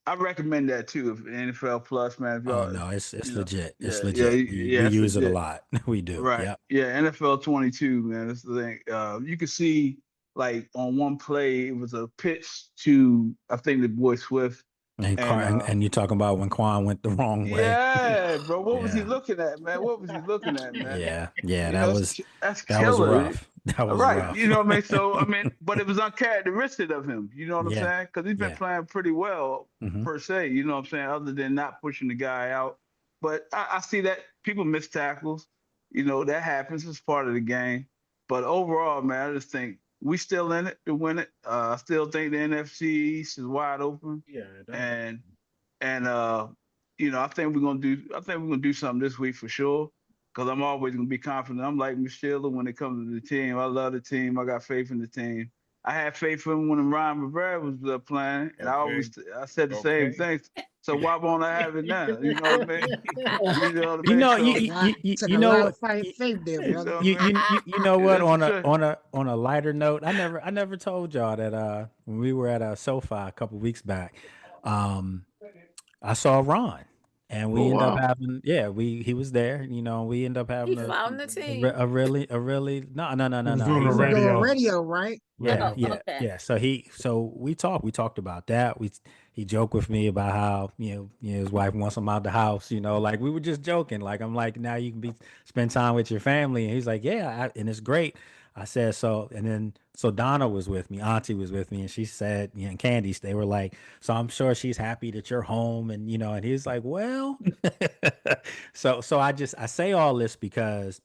I recommend that too. If NFL Plus, man. If Oh y'all, no, it's legit. yeah, It's yeah, legit. yeah, We it's use it a legit. lot. We do. Right. Yep. Yeah, NFL 22, man. That's the thing. You can see like on one play, it was a pitch to I think the boy Swift. And you're talking about when Quan went the wrong way. Yeah, bro. What was he Yeah. looking at, man? What was he looking at, man? Yeah. That's That was killer. rough. That was Right. rough. You know what I mean? So I mean, but it was uncharacteristic of him. You know what I'm Yeah. saying? Because he's been Yeah. playing pretty well per se. You know what I'm saying? Other than not pushing the guy out. But I see that people miss tackles. That happens. It's part of the game. But overall, man, I just think we still in it to win it. I still think the NFC East is wide open. Yeah, And I think we're gonna do something this week for sure. Because I'm always gonna be confident. I'm like Michelle when it comes to the team. I love the team. I got faith in the team. I had faith in him when Ryan Rivera was playing, and I said the same thing. So why won't I have it now? You know what I mean? You know what I mean? Took a lot of faith there, brother. You know what? On a lighter note, I never told y'all that when we were at SoFi a couple weeks back, I saw Ron. And we end up having, he was there. We end up having He found the team. a really no. doing He a was radio. Radio, right? Yeah, okay. yeah. So we talked about that. He joked with me about how his wife wants him out the house. Like we were just joking. Like I'm like, now you can spend time with your family, and he's like, yeah, and it's great. I said so, and then so Donna was with me, Auntie was with me, and she said, and Candice, they were like, so I'm sure she's happy that you're home, and and he's like, well, so I say all this because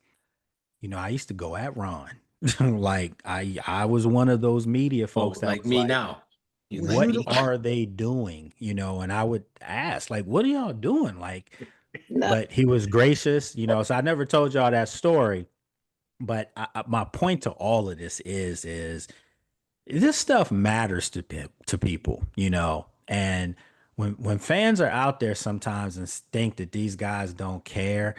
I used to go at Ron. Like I was one of those media folks that like was me like, now. what are they doing? And I would ask, like, what are y'all doing? Like, but he was gracious, so I never told y'all that story. But my point to all of this is this stuff matters to people, and when fans are out there sometimes and think that these guys don't care,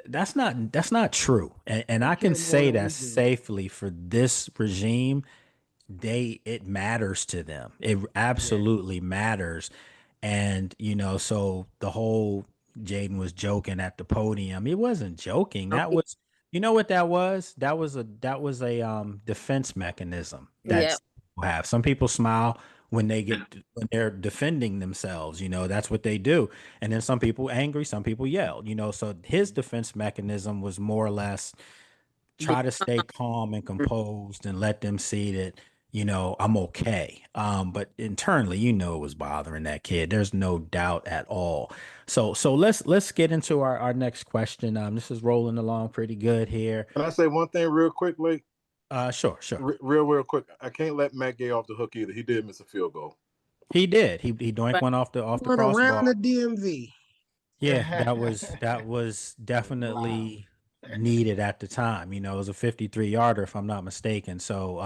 that's not true. And I can say that safely for this regime. It matters to them. It absolutely matters. And, so the whole Jaden was joking at the podium. He wasn't joking. That was, what that was? That was a defense mechanism that people have. Some people smile when they're defending themselves, that's what they do. And then some people angry, some people yell, so his defense mechanism was more or less try to stay calm and composed and let them see that, I'm okay. But internally, it was bothering that kid. There's no doubt at all. So let's get into our next question. This is rolling along pretty good here. Can I say one thing real quick, Blake? Sure. Real quick. I can't let Matt Gay off the hook either. He did miss a field goal. He did. He doinked one off the crossbar. Around the DMV. Yeah, that was definitely needed at the time. It was a 53-yarder, if I'm not mistaken. So,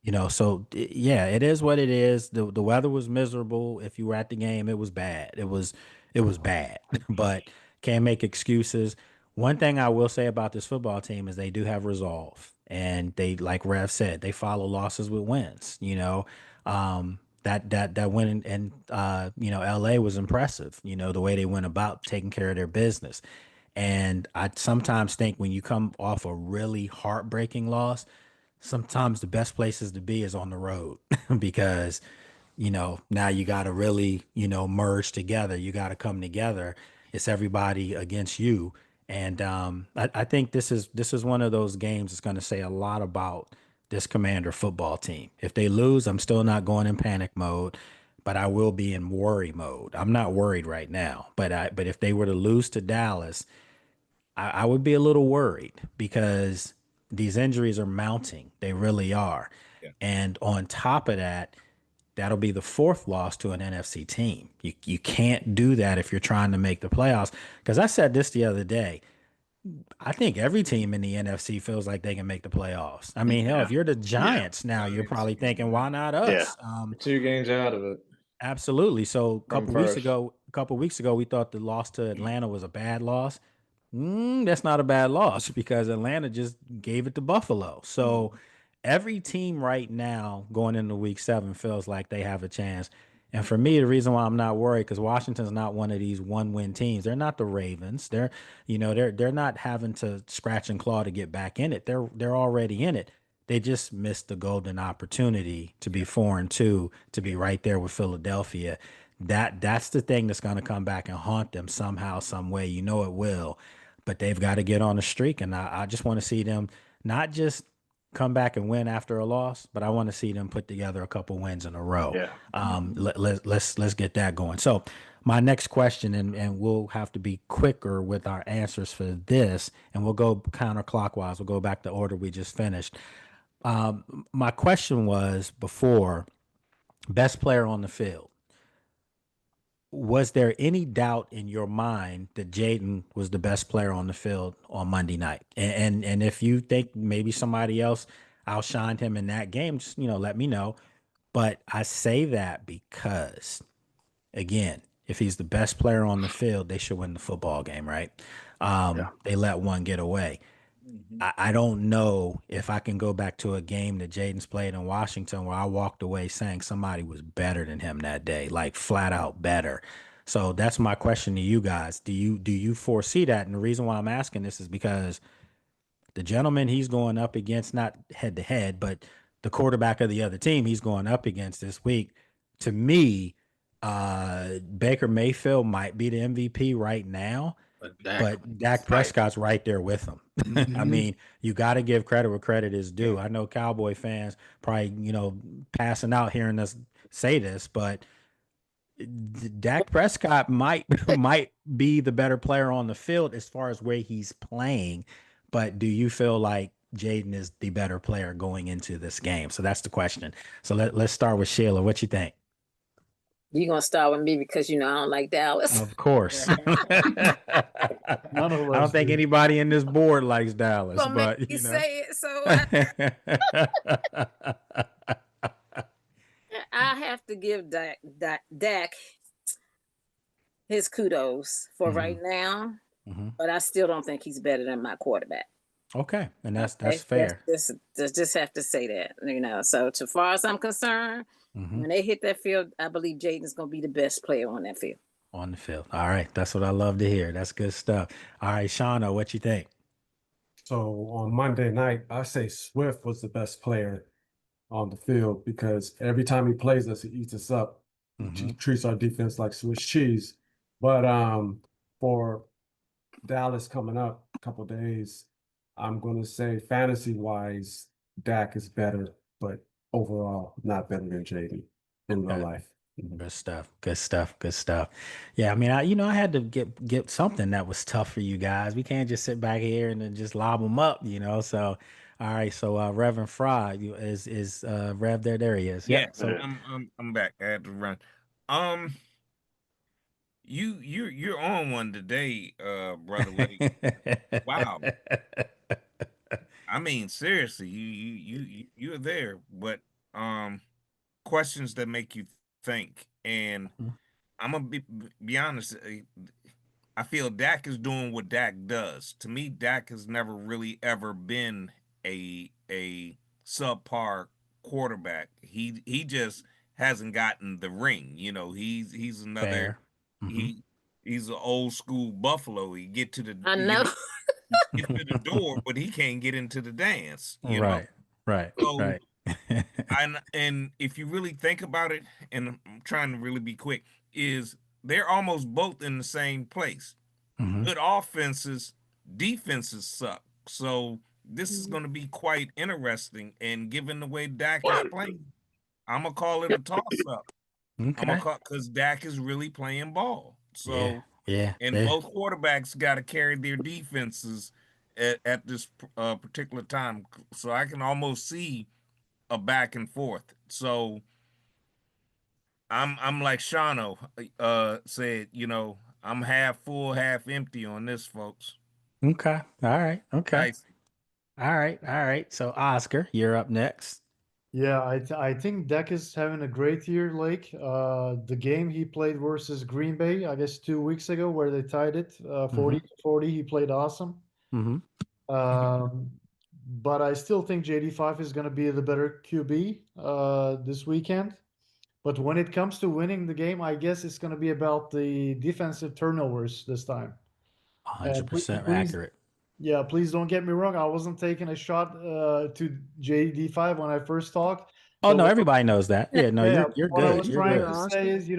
it is what it is. The weather was miserable. If you were at the game, it was bad. It was bad, but can't make excuses. One thing I will say about this football team is they do have resolve, and they, like Rev said, they follow losses with wins. That win in LA was impressive. The way they went about taking care of their business. And I sometimes think when you come off a really heartbreaking loss, sometimes the best places to be is on the road because now you got to really, merge together. You got to come together. It's everybody against you. And I think this is one of those games that's going to say a lot about this Commander football team. If they lose, I'm still not going in panic mode, but I will be in worry mode. I'm not worried right now, but if they were to lose to Dallas, I would be a little worried because these injuries are mounting. They really are. Yeah. And on top of that, that'll be the fourth loss to an NFC team. You can't do that if you're trying to make the playoffs. Because I said this the other day. I think every team in the NFC feels like they can make the playoffs. I mean, hell, if you're the Giants now, you're probably thinking, why not us? 2 games out of it. Absolutely. So a From couple weeks ago, we thought the loss to Atlanta was a bad loss. That's not a bad loss because Atlanta just gave it to Buffalo. So every team right now going into week 7 feels like they have a chance. And for me, the reason why I'm not worried because Washington's not one of these one-win teams. They're not the Ravens. They're not having to scratch and claw to get back in it. They're already in it. They just missed the golden opportunity to be 4-2, to be right there with Philadelphia. That's the thing that's going to come back and haunt them somehow, some way. It will. But they've got to get on a streak, and I just want to see them not just come back and win after a loss, but I want to see them put together a couple wins in a row. Let's get that going. So my next question, and we'll have to be quicker with our answers for this, and we'll go counterclockwise. We'll go back to order we just finished. My question was before, best player on the field. Was there any doubt in your mind that Jaden was the best player on the field on Monday night? And if you think maybe somebody else outshined him in that game, just let me know. But I say that because, again, if he's the best player on the field, they should win the football game, right? They let one get away. I don't know if I can go back to a game that Jaden's played in Washington where I walked away saying somebody was better than him that day, like flat out better. So that's my question to you guys. Do you foresee that? And the reason why I'm asking this is because the gentleman he's going up against, not head to head, but the quarterback of the other team he's going up against this week, to me, Baker Mayfield might be the MVP right now. But Dak Prescott's right there with him. I mean, you got to give credit where credit is due. I know Cowboy fans probably, passing out hearing us say this, but Dak Prescott might be the better player on the field as far as where he's playing. But do you feel like Jaden is the better player going into this game? So that's the question. So let's start with Sheila. What you think? You're going to start with me because, I don't like Dallas. Of course. I don't think anybody in this board likes Dallas, but you say it, so I have to give Dak his kudos for right now, but I still don't think he's better than my quarterback. Okay, and that's fair. Just have to say that, So, as far as I'm concerned, when they hit that field, I believe Jaden's going to be the best player on that field. On the field. All right, that's what I love to hear. That's good stuff. All right, Shauna, what you think? So on Monday night, I say Swift was the best player on the field because every time he plays us, he eats us up. He treats our defense like Swiss cheese. But for Dallas coming up a couple of days, I'm going to say fantasy-wise, Dak is better, but overall, not better than Jaden in real life. Good stuff. Yeah, I mean, I had to get something that was tough for you guys. We can't just sit back here and then just lob them up, So, all right. So, Reverend Fry is Rev there? There he is. Yeah. So I'm back. I had to run. You're on one today, brother. Wow. I mean, seriously, you're there, but questions that make you think, and I'm gonna be honest. I feel Dak is doing what Dak does. To me, Dak has never really ever been a subpar quarterback. He just hasn't gotten the ring. You know, he's another Fair. Hmm. he's an old school Buffalo. I know. He get to the door, but he can't get into the dance. You know, Right. Right. so Right. and if you really think about it, and I'm trying to really be quick, is they're almost both in the same place. Hmm. Good offenses, defenses suck. So this is going to be quite interesting. And given the way Dak is playing, I'm gonna call it a toss up. I'm gonna Okay. call because Dak is really playing ball. Yeah. So Yeah. and Yeah. both quarterbacks got to carry their defenses at this particular time. So I can almost see a back and forth. So I'm like Shano said, you know, I'm half full, half empty on this, folks. Okay. All right. Okay. Dicey. All right. All right. So Oscar, you're up next. Yeah, I think Dak is having a great year, Lake. The game he played versus Green Bay, I guess 2 weeks ago, where they tied it, 40-40, he played awesome. Mm-hmm. Um, but I still think JD5 is going to be the better QB this weekend. But when it comes to winning the game, I guess it's going to be about the defensive turnovers this time. 100% Please, accurate. yeah, please don't get me wrong. I wasn't taking a shot to JD5 when I first talked. Oh But no, what, everybody knows that. Yeah, no, yeah, you're what I good. was You're trying good. to say is,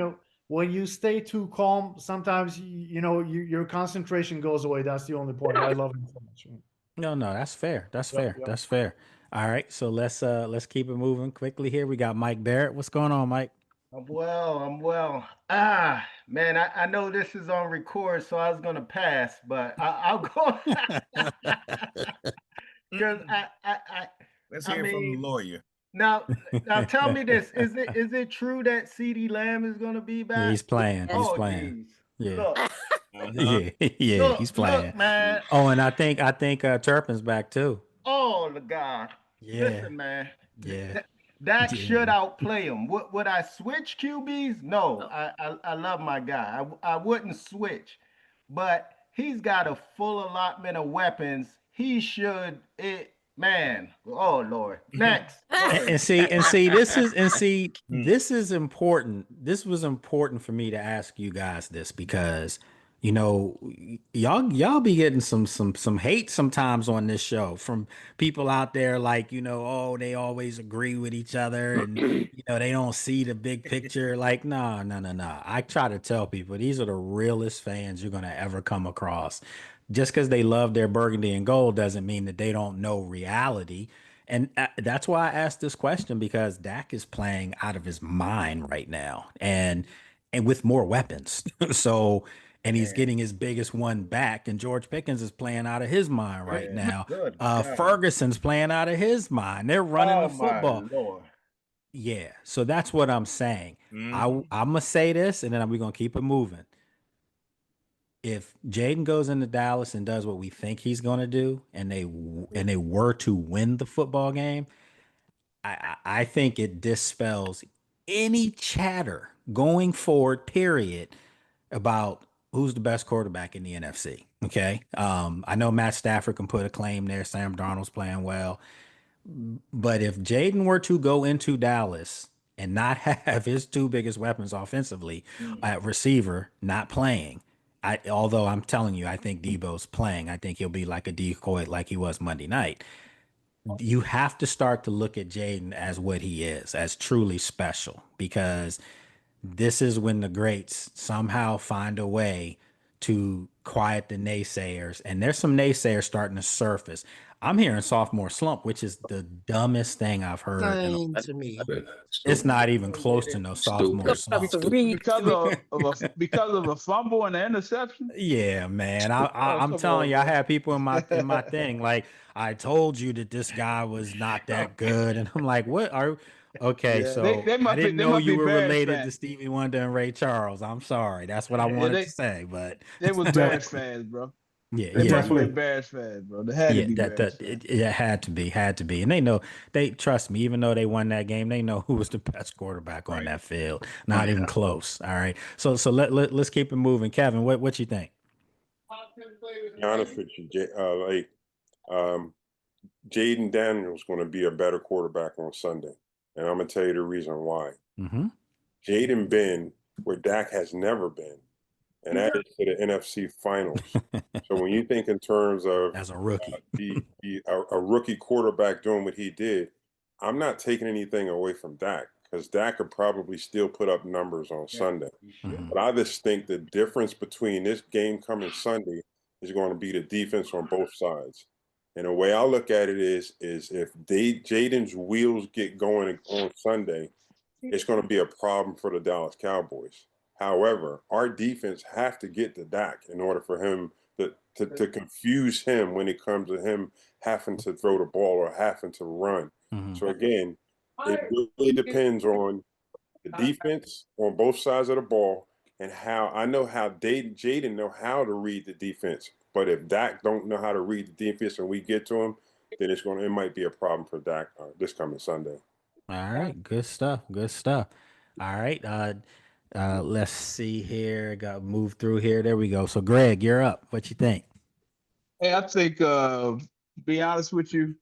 when you stay too calm, sometimes your concentration goes away. That's the only point. I love him so much. No, no, that's fair. That's Yep, fair. yep. That's fair. All right, so let's keep it moving quickly here. We got Mike Barrett. What's going on, Mike? I'm well. I'm well. Man, I know this is on record, so I was gonna pass, but I'll go because Let's I hear from the mean, lawyer. now tell me this: is it true that CD Lamb is gonna be Yeah, he's back? playing. He's Oh, playing. geez. Yeah. Look, Yeah, yeah, he's look, playing. man. Oh, and I think Turpin's back too. Oh, the God. Yeah, Listen, man. yeah, Dak yeah. should outplay him. Would I switch QBs? No. I love my guy. I wouldn't switch. But he's got a full allotment of weapons. He should it man. Oh Lord. Next. Go And, ahead. and see, this is important. This was important for me to ask you guys this because y'all be getting some hate sometimes on this show from people out there like, oh, they always agree with each other and they don't see the big picture. Like, no, no, no, no. I try to tell people these are the realest fans you're gonna ever come across. Just because they love their burgundy and gold doesn't mean that they don't know reality. And that's why I asked this question because Dak is playing out of his mind right now, and with more weapons. So, and he's Man. getting his biggest one back. And George Pickens is playing out of his mind right Yeah. now. Good God. Ferguson's playing out of his mind. They're running Oh the my football. Lord. Yeah. So that's what I'm saying. I'm gonna say this, and then we're gonna keep it moving. If Jaden goes into Dallas and does what we think he's going to do, and they were to win the football game, I think it dispels any chatter going forward, period, about who's the best quarterback in the NFC. Okay. I know Matt Stafford can put a claim there. Sam Darnold's playing well. But if Jaden were to go into Dallas and not have his two biggest weapons offensively at receiver not playing, although I'm telling you, I think Debo's playing. I think he'll be like a decoy like he was Monday night. You have to start to look at Jaden as what he is, as truly special, because this is when the greats somehow find a way to quiet the naysayers. And there's some naysayers starting to surface. I'm hearing sophomore slump, which is the dumbest thing I've heard. Same to me. It's not even close to no sophomore slump. Because of a fumble and an interception. Yeah, man. Oh, I'm come telling on, you, I man. had people in my thing like, I told you that this guy was not that good, and I'm like, what are? Okay, Yeah, so they I must be didn't they know must you be were Bears related to fans. Stevie Wonder and Ray Charles. I'm sorry. That's what I Yeah, wanted to say, but they was Bears fans, bro. yeah, They yeah, must be yeah. Bears fans, bro. They had to Yeah, be that Bears that fans. it had to be, and they know they trust me. Even though they won that game, they know who was the best quarterback on that field. Not even close. All right, so let's keep it moving. Kevin, what you think? be honest with you, Jaden Daniels going to be a better quarterback on Sunday, and I'm gonna tell you the reason why. Mm-hmm. Jaden been where Dak has never been, and that is to the NFC Finals. So when you think in terms of As a rookie, a rookie quarterback doing what he did, I'm not taking anything away from Dak because Dak could probably still put up numbers on Sunday. Mhm. But I just think the difference between this game coming Sunday is going to be the defense on both sides. And the way I look at it is if Jaden's wheels get going on Sunday, it's going to be a problem for the Dallas Cowboys. However, our defense have to get to Dak in order for him to confuse him when it comes to him having to throw the ball or having to run. Mhm. So again, it really depends on the defense on both sides of the ball and how Jaden know how to read the defense. But if Dak don't know how to read the defense and we get to him, then it might be a problem for Dak this coming Sunday. All right, good stuff. Good stuff. All right, let's see here. Got move through here. There we go. So, Greg, you're up. What you think? Hey, I think, be honest with you,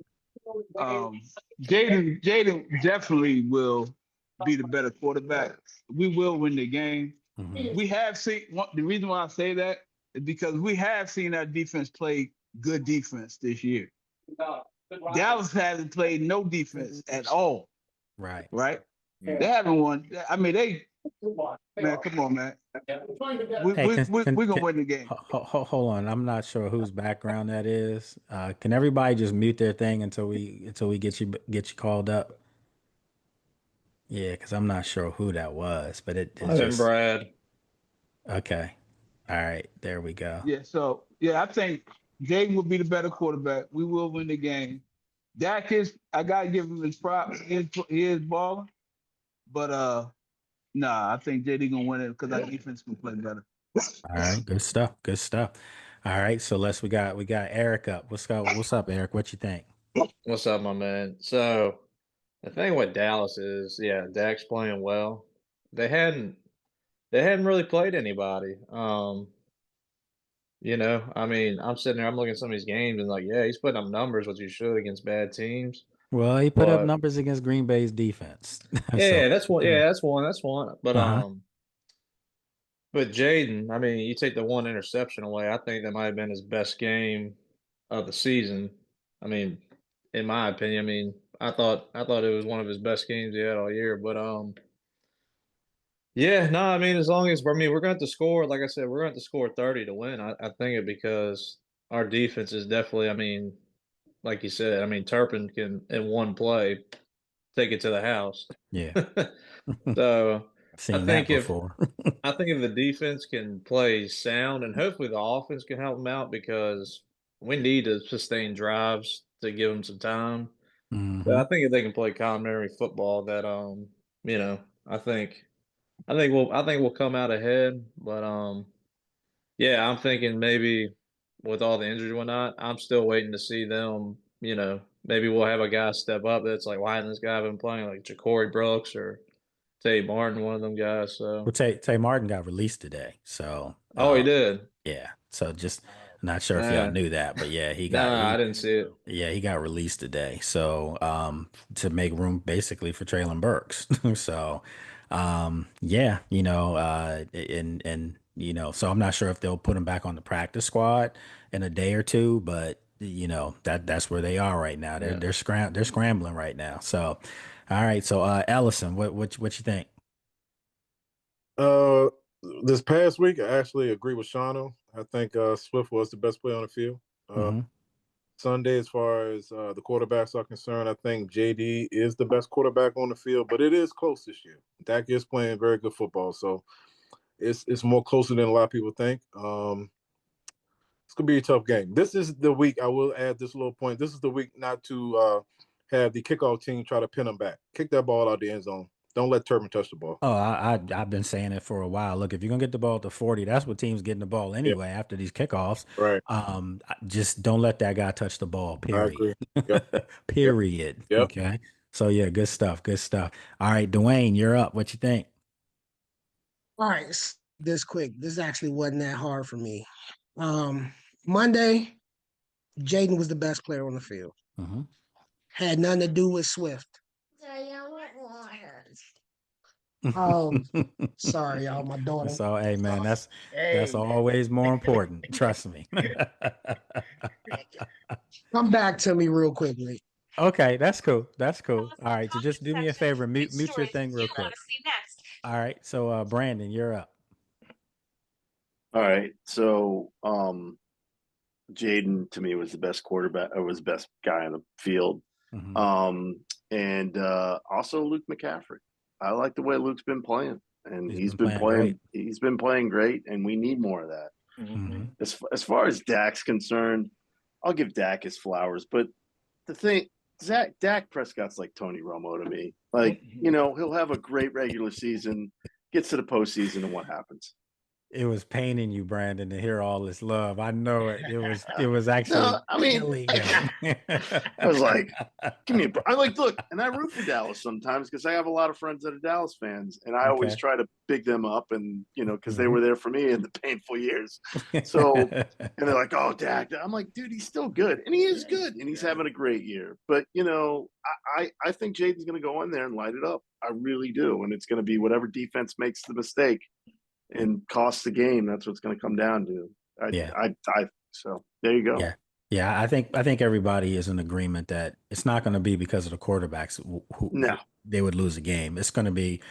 Jaden definitely will be the better quarterback. We will win the game. Mhm. We have seen the reason why I say that is because we have seen our defense play good defense this year. Dallas hasn't played no defense at all. Right. Right? They haven't won. I mean, man, come on, man. Hey, We're gonna win the game. Hold on. I'm not sure whose background that is. Can everybody just mute their thing until we get you called up? Yeah, because I'm not sure who that was, but it just Brad. okay. All right, there we go. Yeah, so I think Jaden will be the better quarterback. We will win the game. Dak I gotta give him his props. He is balling, but nah, I think JD gonna win it because our defense can play better. All right, good stuff. Good stuff. All right, so we got Eric up. What's up, Eric? What you think? What's up, my man? So the thing with Dallas is, yeah, Dak's playing well. They hadn't really played anybody. I mean, I'm sitting there, I'm looking at some of these games and like, yeah, he's putting up numbers, what you should against bad teams. Well, he put up But numbers against Green Bay's defense. yeah, that's one. Yeah, that's one. But Uh-huh. but Jaden, I mean, you take the one interception away, I think that might have been his best game of the season. I mean, in my opinion, I mean, I thought it was one of his best games he had all year. But yeah, no, I mean, as long as we're going to have to score, like I said, we're going to have to score 30 to win. I think it because our defense is definitely, I mean, like you said, I mean, Turpin can in one play take it to the house. Yeah. So I've seen that before. I think if the defense can play sound and hopefully the offense can help them out because we need to sustain drives to give them some time. Mhm. So I think if they can play complimentary football, that I think we'll come out ahead. But yeah, I'm thinking maybe with all the injuries and whatnot, I'm still waiting to see them. Maybe we'll have a guy step up that's like, why hasn't this guy been playing, like Ja'Cory Brooks or Tay Martin, one of them guys. So Well, Tay Martin got released today, so he did. Yeah, so just not sure if y'all knew that, but yeah, I didn't see it. Yeah, he got released today. So to make room basically for Traylon Burks. So yeah, so I'm not sure if they'll put him back on the practice squad in a day or two, but that's where they are right now. They're scrambling right now. So all right, so Ellison, what you think? This past week, I actually agree with Shano. I think Swift was the best player on the field. Sunday, as far as the quarterbacks are concerned, I think JD is the best quarterback on the field, but it is close this year. Dak is playing very good football, so it's more closer than a lot of people think. It's gonna be a tough game. This is the week. I will add this little point. This is the week not to have the kickoff team try to pin them back. Kick that ball out the end zone. Don't let Turpin touch the ball. Oh, I've been saying it for a while. Look, if you're gonna get the ball to 40, that's what teams getting the ball anyway after these kickoffs. Right. Just don't let that guy touch the ball. Period. I agree. Yep. Period. Yep. Okay. So yeah, good stuff. Good stuff. All right, Dwayne, you're up. What you think? All right, this quick. This actually wasn't that hard for me. Monday, Jaden was the best player on the field. Mm-hmm. Had nothing to do with Swift. Sorry, y'all, my daughter. So, hey, man, that's Hey, always more important. Trust me. Come back to me real quickly. Okay, that's cool. That's cool. All right, so just do me a favor, mute your thing real quick. All right, so Brandon, you're up. All right. So Jaden to me was the best quarterback, or was the best guy on the field. Mhm. And also Luke McCaffrey. I like the way Luke's been playing. And He's been playing great. He's been playing great, and we need more of that. Mhm. As far as Dak's concerned, I'll give Dak his flowers. But the thing, Dak Prescott's like Tony Romo to me. Like, he'll have a great regular season, gets to the postseason, and what happens? It was paining you, Brandon, to hear all this love. I know it. It was actually No, I mean, killing him. I was like, give me I like, look, and I root for Dallas sometimes because I have a lot of friends that are Dallas fans, and I always Okay. try to big them up, and because they Mhm. were there for me in the painful years. So, and they're like, oh, Dak. I'm like, dude, he's still good, and he is good, and he's having a great year. But I think Jaden's going to go in there and light it up. I really do, and it's going to be whatever defense makes the mistake and costs the game. That's what's going to come down to. Yeah. So there you go. Yeah. Yeah, I think everybody is in agreement that it's not going to be because of the quarterbacks who No. they would lose a game. It's going to be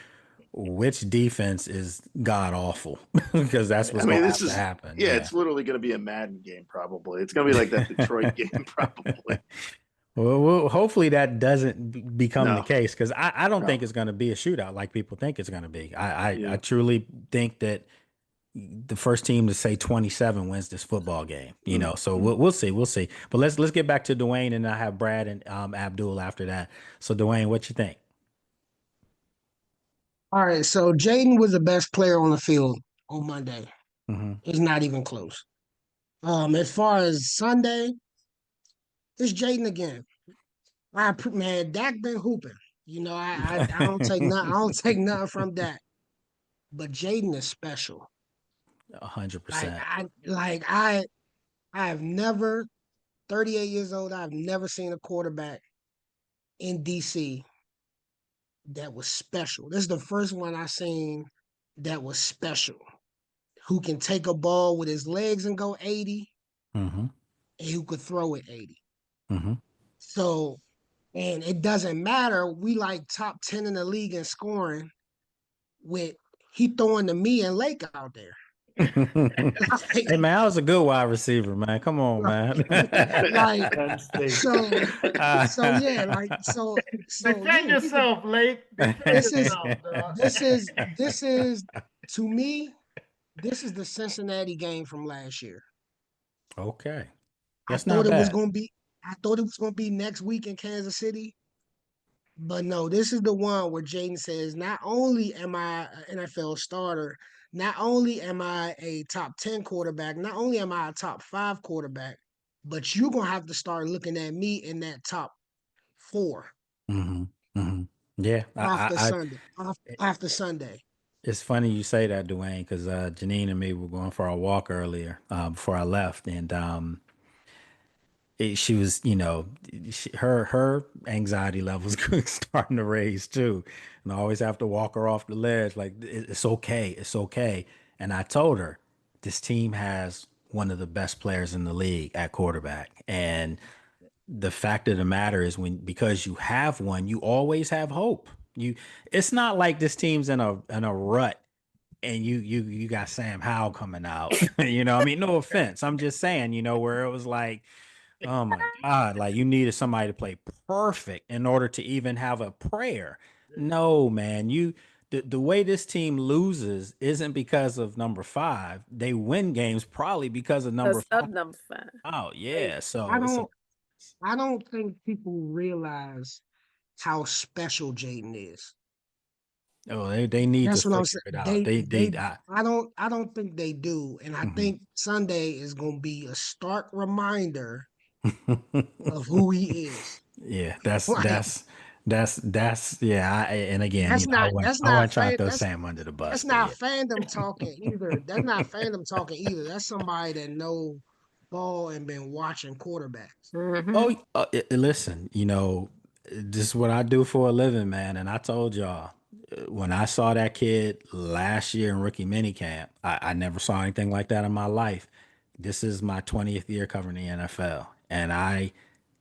which defense is god awful because that's what's going to have to happen. Yeah, it's literally going to be a Madden game probably. It's going to be like that Detroit game probably. Well, hopefully that doesn't become the No. case because I don't No. think it's going to be a shootout like people think it's going to be. I Yeah. truly think that the first team to say 27 wins this football game. So we'll see. But let's get back to Dwayne, and I have Brad and Abdul after that. So Dwayne, what you think? All right, so Jaden was the best player on the field on Monday. Mm-hmm. It's not even close. As far as Sunday, it's Jaden again. Man, Dak been hooping. I don't take nothing. I don't take nothing from Dak. But Jaden is special. 100%. I have never, 38 years old, I've never seen a quarterback in DC that was special. This is the first one I seen that was special. Who can take a ball with his legs and go 80, Mm-hmm. and who could throw it 80. Mm-hmm. So, and it doesn't matter. We like top 10 in the league in scoring with he throwing to me and Lake out there. Hey man, I was a good wide receiver, man. Come on, man. So defend yourself, Lake. This is to me, this is the Cincinnati game from last year. Okay. I thought it was gonna be next week in Kansas City. But no, this is the one where Jaden says, not only am I an NFL starter, not only am I a top 10 quarterback, not only am I a top 5 quarterback, but you're going to have to start looking at me in that top 4. Mm-hmm. Mm-hmm. Yeah. After Sunday. It's funny you say that, Dwayne, because Janine and me were going for a walk earlier before I left. And she was, her anxiety levels starting to raise too. And I always have to walk her off the ledge. Like, it's okay. It's okay. And I told her, this team has one of the best players in the league at quarterback. And the fact of the matter is because you have one, you always have hope. It's not like this team's in a rut and you got Sam Howell coming out. No offense. I'm just saying, where it was like, oh my God, like you needed somebody to play perfect in order to even have a prayer. No, man, the way this team loses isn't because of number 5. They win games probably because of number 5. Number 5. Oh yeah. So I don't think people realize how special Jaden is. Oh, they need That's to what I'm figure it out. I don't think they do. And I think Sunday is gonna be a stark reminder of who he is. Yeah, that's yeah. And again, that's I want to try to throw that's, Sam under the bus. That's not fandom talking either. That's not fandom talking either. That's somebody that know ball and been watching quarterbacks. Oh, listen, this is what I do for a living, man. And I told y'all, when I saw that kid last year in rookie minicamp, I never saw anything like that in my life. This is my 20th year covering the NFL, and I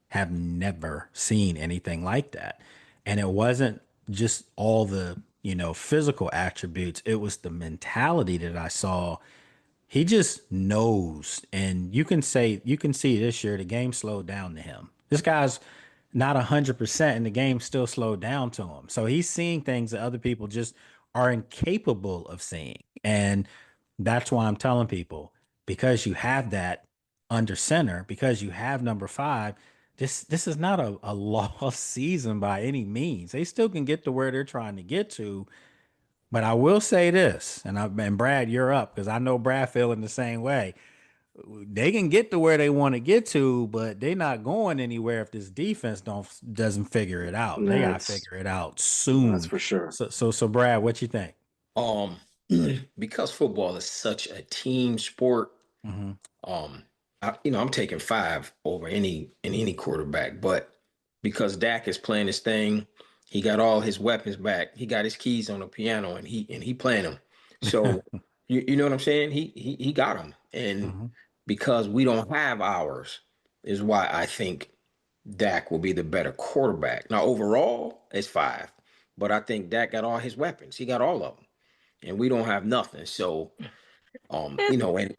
have never seen anything like that. And it wasn't just all the, physical attributes, it was the mentality that I saw. He just knows, and you can see this year the game slowed down to him. This guy's not 100%, and the game still slowed down to him. So he's seeing things that other people just are incapable of seeing, and that's why I'm telling people, because you have that under center, because you have number 5. This is not a lost season by any means. They still can get to where they're trying to get to, but I will say this, and Brad, you're up because I know Brad feeling the same way. They can get to where they want to get to, but they're not going anywhere if this defense doesn't figure it out. They gotta figure it out soon. That's for sure. So Brad, what you think? Um, because football is such a team sport, Mm-hmm. I'm taking 5 over any quarterback, but because Dak is playing his thing, he got all his weapons back. He got his keys on the piano, and he playing them. So you know what I'm saying? He got them, and because we don't have ours, is why I think Dak will be the better quarterback. Now overall, it's 5, but I think Dak got all his weapons. He got all of them, and we don't have nothing. So, and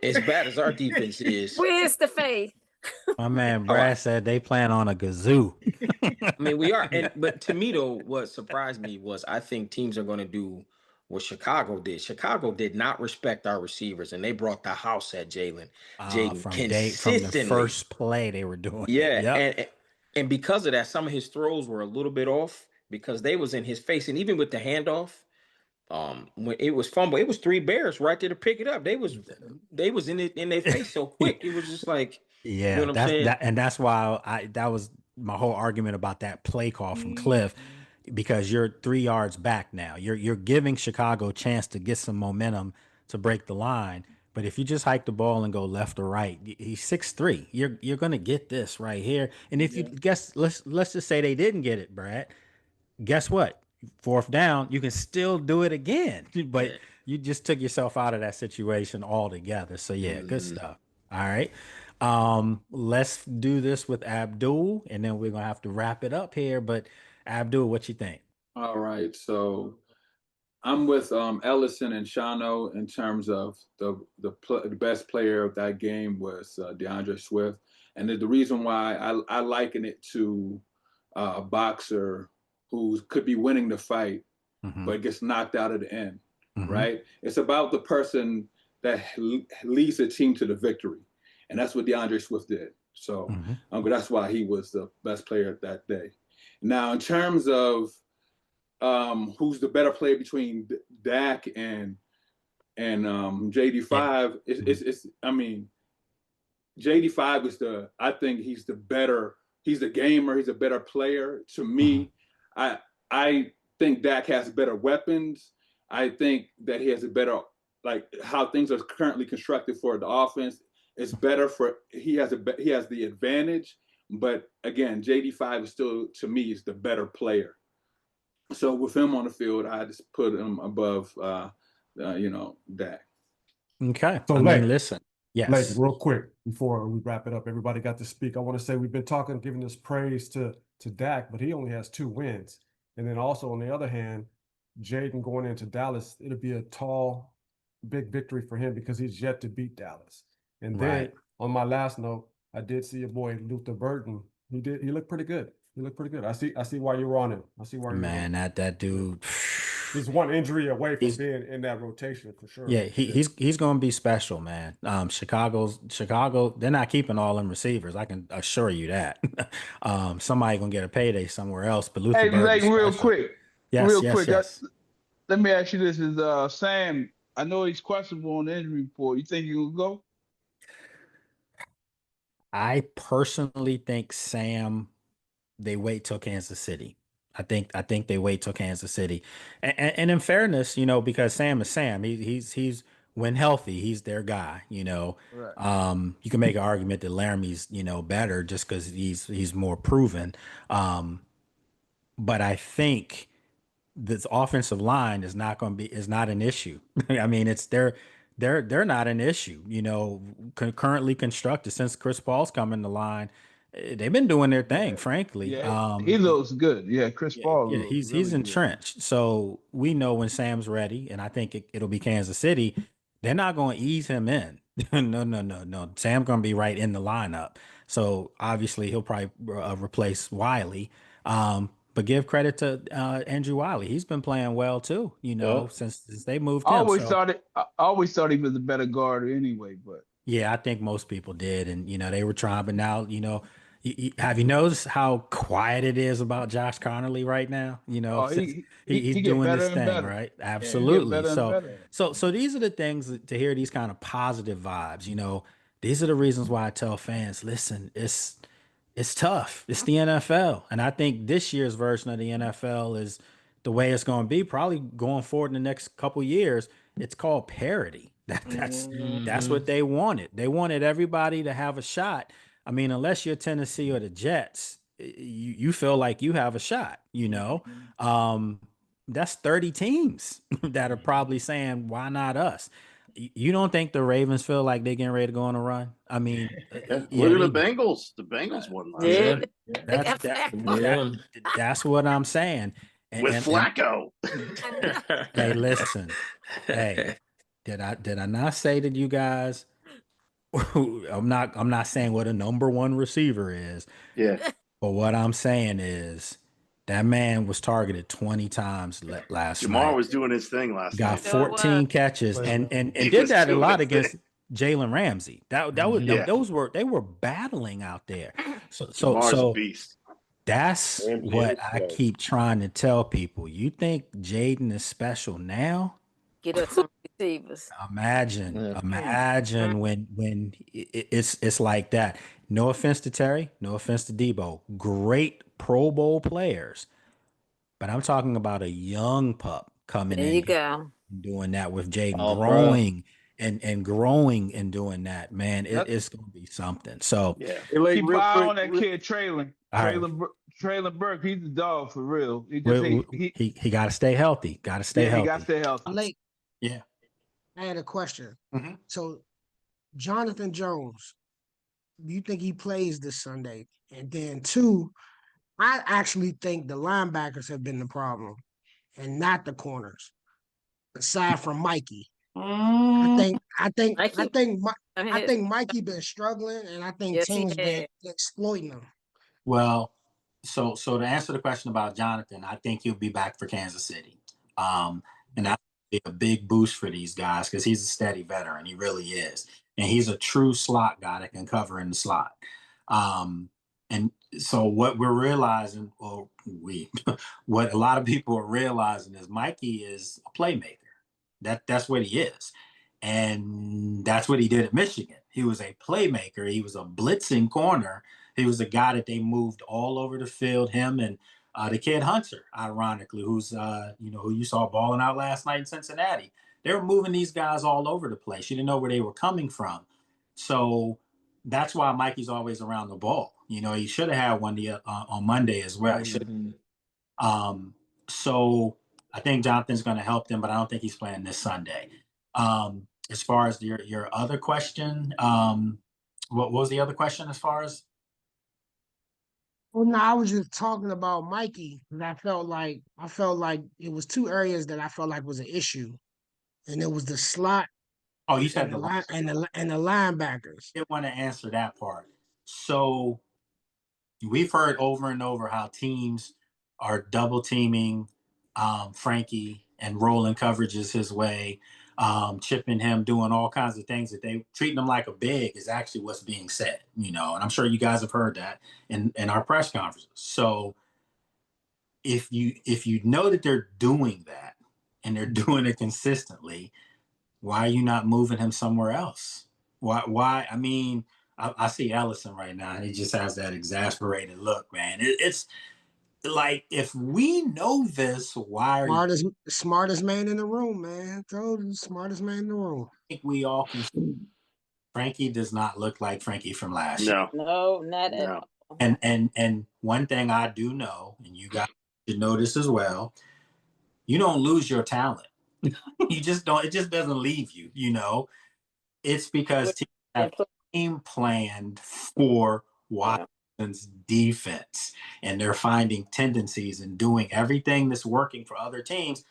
as bad as our defense is, Where's the faith? My man Brad said they plan on a gazoo. I mean, we are. But to me, though, what surprised me was I think teams are going to do what Chicago did. Chicago did not respect our receivers, and they brought the house at Jaden From consistently. the first play they were doing. Yeah, Yep. and because of that, some of his throws were a little bit off because they was in his face, and even with the handoff, when it was fumble, it was 3 Bears right there to pick it up. They was in their face so quick. It was just like, you know what I'm saying? That's why that was my whole argument about that play call from Cliff, because you're 3 yards back now. You're giving Chicago a chance to get some momentum to break the line. But if you just hike the ball and go left or right, he's 6'3". You're gonna get this right here. And if you guess, let's just say they didn't get it, Brad. Guess what? 4th down, you can still do it again. But you just took yourself out of that situation altogether. So yeah, good stuff. All right. Let's do this with Abdul, and then we're gonna have to wrap it up here. But Abdul, what you think? All right, so I'm with Ellison and Shano in terms of the best player of that game was DeAndre Swift, and the reason why I liken it to a boxer who could be winning the fight, but gets knocked out at the end, right? It's about the person that leads the team to the victory, and that's what DeAndre Swift did. So that's why he was the best player that day. Now, in terms of who's the better player between Dak and JD5, it's I mean, JD5 is I think he's the gamer, he's a better player. To me, I think Dak has better weapons. I think that he has a better, like how things are currently constructed for the offense. It's better he has the advantage, but again, JD5 is still, to me, is the better player. So with him on the field, I just put him above, Dak. Okay. So listen. Yes. Like, real quick before we wrap it up, everybody got to speak. I want to say we've been giving this praise to Dak, but he only has 2 wins. And then also on the other hand, Jaden going into Dallas, it'll be a tall, big victory for him because he's yet to beat Dallas. And then on my last note, I did see your boy Luther Burton. He looked pretty good. I see why you're on him. I see why you're on him. that dude. He's one injury away from being in that rotation for sure. Yeah, he's going to be special, man. Chicago, they're not keeping all them receivers. I can assure you that. Somebody gonna get a payday somewhere else. But Luther Burton, real quick. Yes. Let me ask you this: is Sam? I know he's questionable on the injury report. You think he will go? I personally think Sam. They wait till Kansas City. I think they wait till Kansas City, and in fairness, because Sam is Sam. He's when healthy, he's their guy. Right. You can make an argument that Laramie's better just because he's more proven. But I think this offensive line is not an issue. I mean, they're not an issue. Currently constructed since Chris Paul's come in the line. They've been doing their thing, frankly. Yeah, he looks good. Yeah, Chris Paul Yeah, looks he's really good. entrenched. So we know when Sam's ready, and I think it'll be Kansas City. They're not going to ease him in. No. Sam's going to be right in the lineup. So obviously he'll probably replace Wiley. But give credit to Andrew Wiley. He's been playing well too. Since they moved I him. always thought he was a better guard anyway, but Yeah, I think most people did, and they were trying. But now, have you noticed how quiet it is about Josh Connerly right now? Since he's get doing better this and thing, better. right? Yeah, he get Absolutely. better and better. So these are the things to hear these kind of positive vibes. These are the reasons why I tell fans, listen, it's tough. It's the NFL, and I think this year's version of the NFL is the way it's going to be. Probably going forward in the next couple years, it's called parity. That's what they wanted. They wanted everybody to have a shot. I mean, unless you're Tennessee or the Jets, you feel like you have a shot. That's 30 teams that are probably saying, "Why not us?" You don't think the Ravens feel like they're getting ready to go on a run? I mean, Look at the Bengals. The Bengals won last Yeah. night. That's what I'm saying. With Flacco. Hey, listen. Hey, did I not say to you guys? I'm not saying what a number one receiver is. Yeah. But what I'm saying is that man was targeted 20 times last night. Jamar was doing his thing last night. Got 14 catches and did that a lot against Jalen Ramsey. They were battling out there. Jamar's a beast. That's Ramsey what is I good. keep trying to tell people. You think Jaden is special now? Get us some receivers. Imagine when it's like that. No offense to Terry, no offense to Debo. Great Pro Bowl players. But I'm talking about a young pup coming There in you go. doing that with Jaden, All pro. growing and growing and doing that. Man, it's gonna be something. So Yeah. keep an eye on that kid Traylon. Traylon Burke, he's a dog for real. He got to stay healthy. Got to stay healthy. He got to stay healthy. Blake, Yeah. I had a question. Mm-hmm. So, Jonathan Jones, do you think he plays this Sunday? And then two, I actually think the linebackers have been the problem, and not the corners. Aside from Mikey, I think Mikey been struggling, and I think Yes, he teams been has. exploiting him. Well, so to answer the question about Jonathan, I think he'll be back for Kansas City. And that'll be a big boost for these guys because he's a steady veteran. He really is. And he's a true slot guy that can cover in the slot. And so what we're realizing, or what a lot of people are realizing is Mikey is a playmaker. That's what he is. And that's what he did at Michigan. He was a playmaker. He was a blitzing corner. He was a guy that they moved all over the field, him and the kid Hunter, ironically, who's, who you saw balling out last night in Cincinnati. They were moving these guys all over the place. You didn't know where they were coming from. So that's why Mikey's always around the ball. He should have had one on Monday as well. So I think Jonathan's going to help them, but I don't think he's playing this Sunday. As far as your other question, what was the other question as far as? Well, no, I was just talking about Mikey, and I felt like it was two areas that I felt like was an issue, and it was the slot. Oh, you said and the linebackers. I didn't want to answer that part. So we've heard over and over how teams are double teaming Frankie and rolling coverages his way, chipping him, doing all kinds of things that they treating him like a big is actually what's being said, and I'm sure you guys have heard that in our press conferences. So if you know that they're doing that and they're doing it consistently, why are you not moving him somewhere else? Why? I mean, I see Ellison right now, and he just has that exasperated look, man. like, if we know this, why are you Smartest man in the room, man. Told you, smartest man in the room. think we all can Frankie does not look like Frankie from last year. No, No, not at no. all. And one thing I do know, and you guys should know this as well, you don't lose your talent. You just don't, it just doesn't leave you, you know. It's because teams have game planned for Washington's defense, and they're finding tendencies and doing everything that's working for other teams.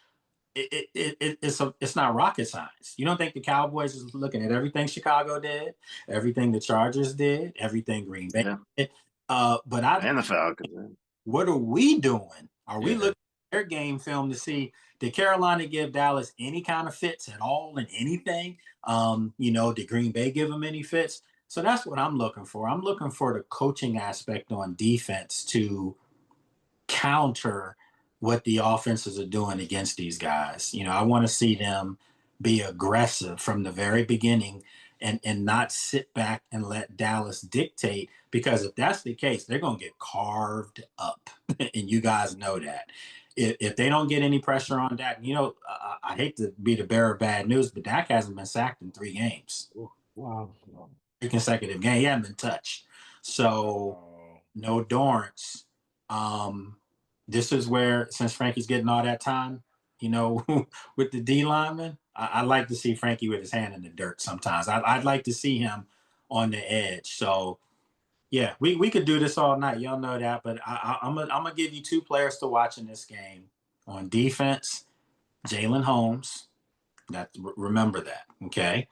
It's not rocket science. You don't think the Cowboys is looking at everything Chicago did, everything the Chargers did, everything Green Bay did? And the Falcons. What are we doing? Are we looking at their game film to see, did Carolina give Dallas any kind of fits at all in anything? You know, did Green Bay give them any fits? So that's what I'm looking for. I'm looking for the coaching aspect on defense to counter what the offenses are doing against these guys. You know, I want to see them be aggressive from the very beginning and not sit back and let Dallas dictate, because if that's the case, they're going to get carved up. And you guys know that. If they don't get any pressure on Dak, you know, I hate to be the bearer of bad news, but Dak hasn't been sacked in 3 games. Wow. 3 consecutive games. He hasn't been touched. So no Dorrance. This is where, since Frankie's getting all that time, you know, with the D lineman, I like to see Frankie with his hand in the dirt sometimes. I'd like to see him on the edge. So, yeah, we could do this all night. Y'all know that. But I'm gonna give you 2 players to watch in this game. On defense, Jalen Holmes. Remember that, okay?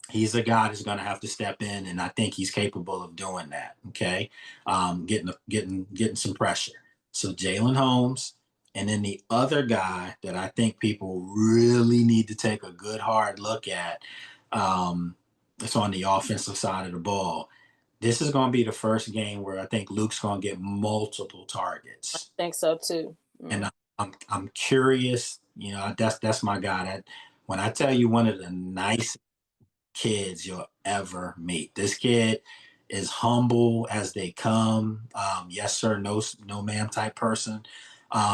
He's a guy that's going to have to step in, and I think he's capable of doing that. Okay, getting some pressure. So Jalen Holmes, and then the other guy that I think people really need to take a good hard look at. It's on the offensive side of the ball. This is going to be the first game where I think Luke's going to get multiple targets. I think so too. And I'm curious. You know, that's my guy. That when I tell you, one of the nicest kids you'll ever meet. This kid is humble as they come. Yes, sir, no ma'am type person.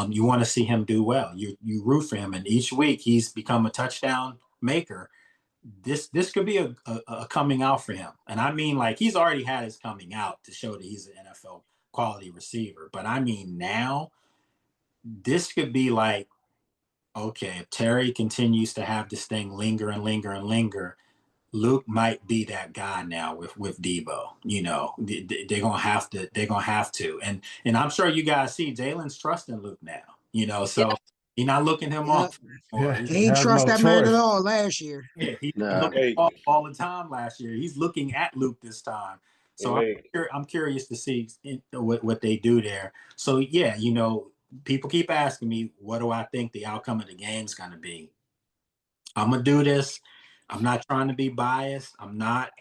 You want to see him do well. You root for him, and each week he's become a touchdown maker. This could be a coming out for him, and I mean, like, he's already had his coming out to show that he's an NFL quality receiver. But I mean, now this could be like, okay, if Terry continues to have this thing linger and linger and linger, Luke might be that guy now with Debo. You know, they're gonna have to, and I'm sure you guys see Jalen's trusting Luke now. You know, so he's not looking him off. He ain't trust that man at all last year. Yeah, he looked off all the time last year. He's looking at Luke this time. So I'm curious to see what they do there. So yeah, you know, people keep asking me, what do I think the outcome of the game's gonna be? I'm gonna do this. I'm not trying to be biased. I'm not,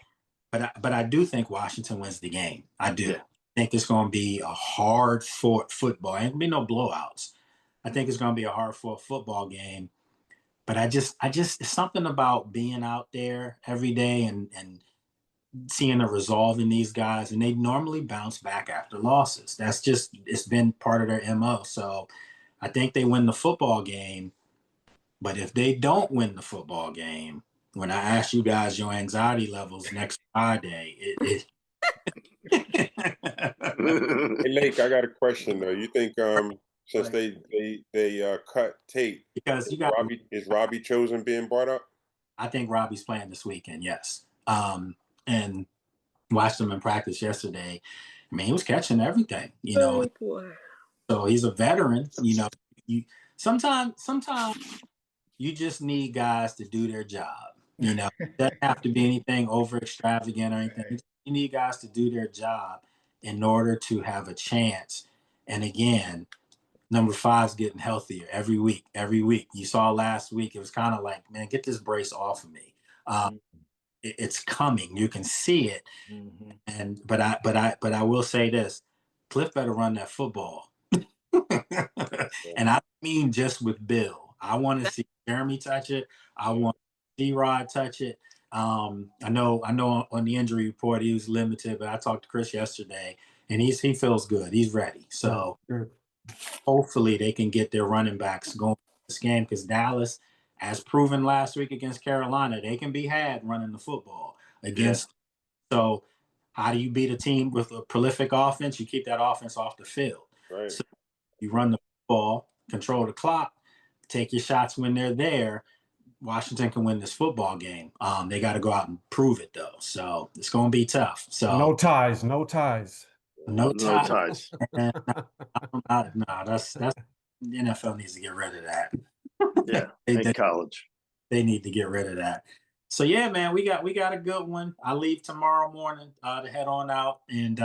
but I do think Washington wins the game. I do. I think it's going to be a hard-fought football. Ain't gonna be no blowouts. I think it's going to be a hard-fought football game. But I just, it's something about being out there every day and seeing the resolve in these guys, and they normally bounce back after losses. That's just, it's been part of their MO. So I think they win the football game. But if they don't win the football game, when I ask you guys your anxiety levels next Friday, Hey, Lake, I got a question though. You think since they cut Tate, because is Robbie Chosen being brought up? I think Robbie's playing this weekend, yes. And watched him in practice yesterday. I mean, he was catching everything, you know. So he's a veteran, you know. Sometimes you just need guys to do their job. You know, it doesn't have to be anything over extravagant or anything. You need guys to do their job in order to have a chance. And again, number 5's getting healthier every week. Every week. You saw last week, it was kind of like, man, get this brace off of me. It's coming. You can see it. And but I will say this: Cliff better run that football. And I mean just with Bill. I want to see Jeremy touch it. I want D-Rod touch it. I know on the injury report he was limited, but I talked to Chris yesterday, and he feels good. He's ready. So hopefully they can get their running backs going this game, because Dallas, as proven last week against Carolina, they can be had running the football against. So how do you beat a team with a prolific offense? You keep that offense off the field. Right. So you run the ball, control the clock, take your shots when they're there. Washington can win this football game. They got to go out and prove it, though. So it's going to be tough. So no ties. No ties. No ties. No, that's the NFL needs to get rid of that. Yeah, they, college. They need to get rid of that. So yeah, man, we got a good one. I leave tomorrow morning to head on out, and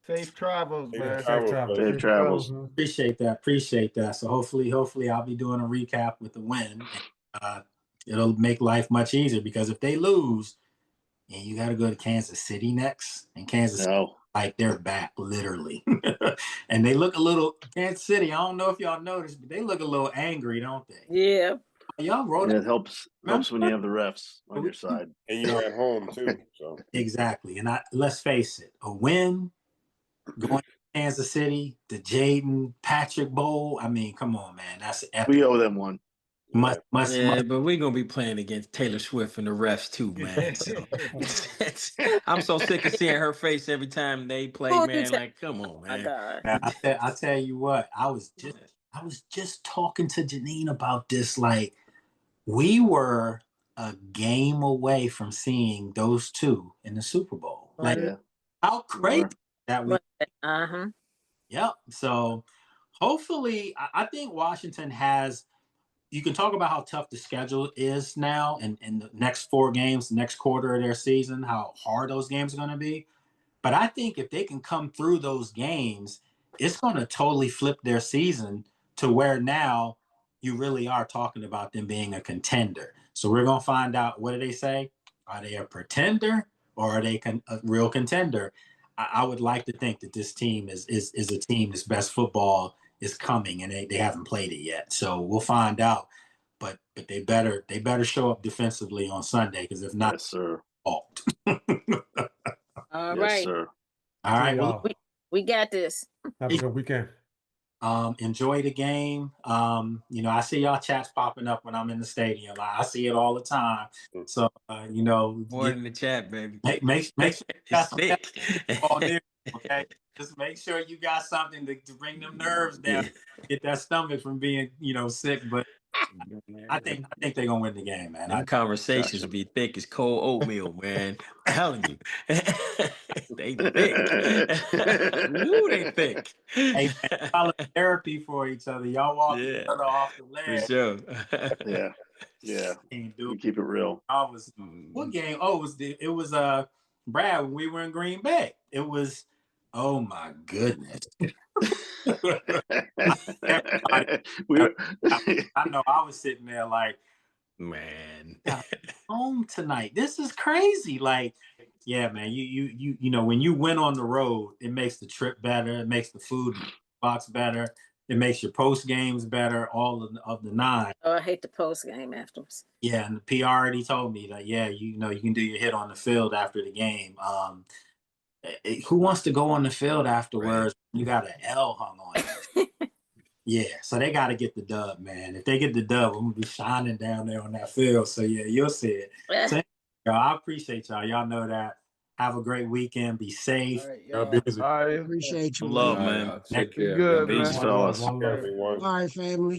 safe travels, man. Safe travels. Appreciate that. So hopefully I'll be doing a recap with the win. It'll make life much easier, because if they lose and you got to go to Kansas City next, and Kansas City, like, they're back literally, and they look a little, Kansas City, I don't know if y'all noticed, but they look a little angry, don't they? Yeah. Y'all wrote it helps when you have the refs on your side, and you're at home too. So exactly, and let's face it, a win going to Kansas City, the Jaden Patrick Bowl. I mean, come on, man, that's epic. We owe them one. But we're gonna be playing against Taylor Swift and the refs too, man. So I'm so sick of seeing her face every time they play, man. Like, come on, man. Man, I tell you what, I was just talking to Janine about this. Like, we were a game away from seeing those two in the Super Bowl. Like, how crazy that we. Yep. So hopefully, I think Washington has. You can talk about how tough the schedule is now, and the next 4 games, the next quarter of their season, how hard those games are going to be. But I think if they can come through those games, it's going to totally flip their season to where now you really are talking about them being a contender. So we're going to find out, what do they say? Are they a pretender, or are they a real contender? I would like to think that this team is a team that's best football is coming, and they haven't played it yet. So we'll find out. But they better show up defensively on Sunday, because if not, yes, sir. All yes, right. Sir. All right. Well, we got this. Have a good weekend. Enjoy the game. I see y'all chats popping up when I'm in the stadium. I see it all the time. So more in the chat, baby. Make sure you got some all there, okay? Just make sure you got something to bring them nerves down, get that stomach from being sick. But I think they're gonna win the game, man. Them conversations be thick as cold oatmeal, man. I'm telling you. They thick. Ooh, they thick. Hey, man, y'all are therapy for each other. Y'all walk each other off the ledge. For sure. Yeah. We keep it real. What game? Oh, it was Brad, when we were in Green Bay. It was, oh my goodness. I know I was sitting there like, man, home tonight. This is crazy. Like, yeah, man, you when you win on the road, it makes the trip better. It makes the food box better. It makes your post games better. All of the 9. Oh, I hate the post game afterwards. Yeah, and the PR already told me that. Yeah, you can do your hit on the field after the game. Who wants to go on the field afterwards? Right. You got an L hung on it. Yeah, so they got to get the dub, man. If they get the dub, I'm going to be shining down there on that field. So, yeah, you'll see it. So, I appreciate y'all. Y'all know that. Have a great weekend. Be safe. All right, appreciate you. Love, man. Take care. Good, man. man. Fellas. All right, family.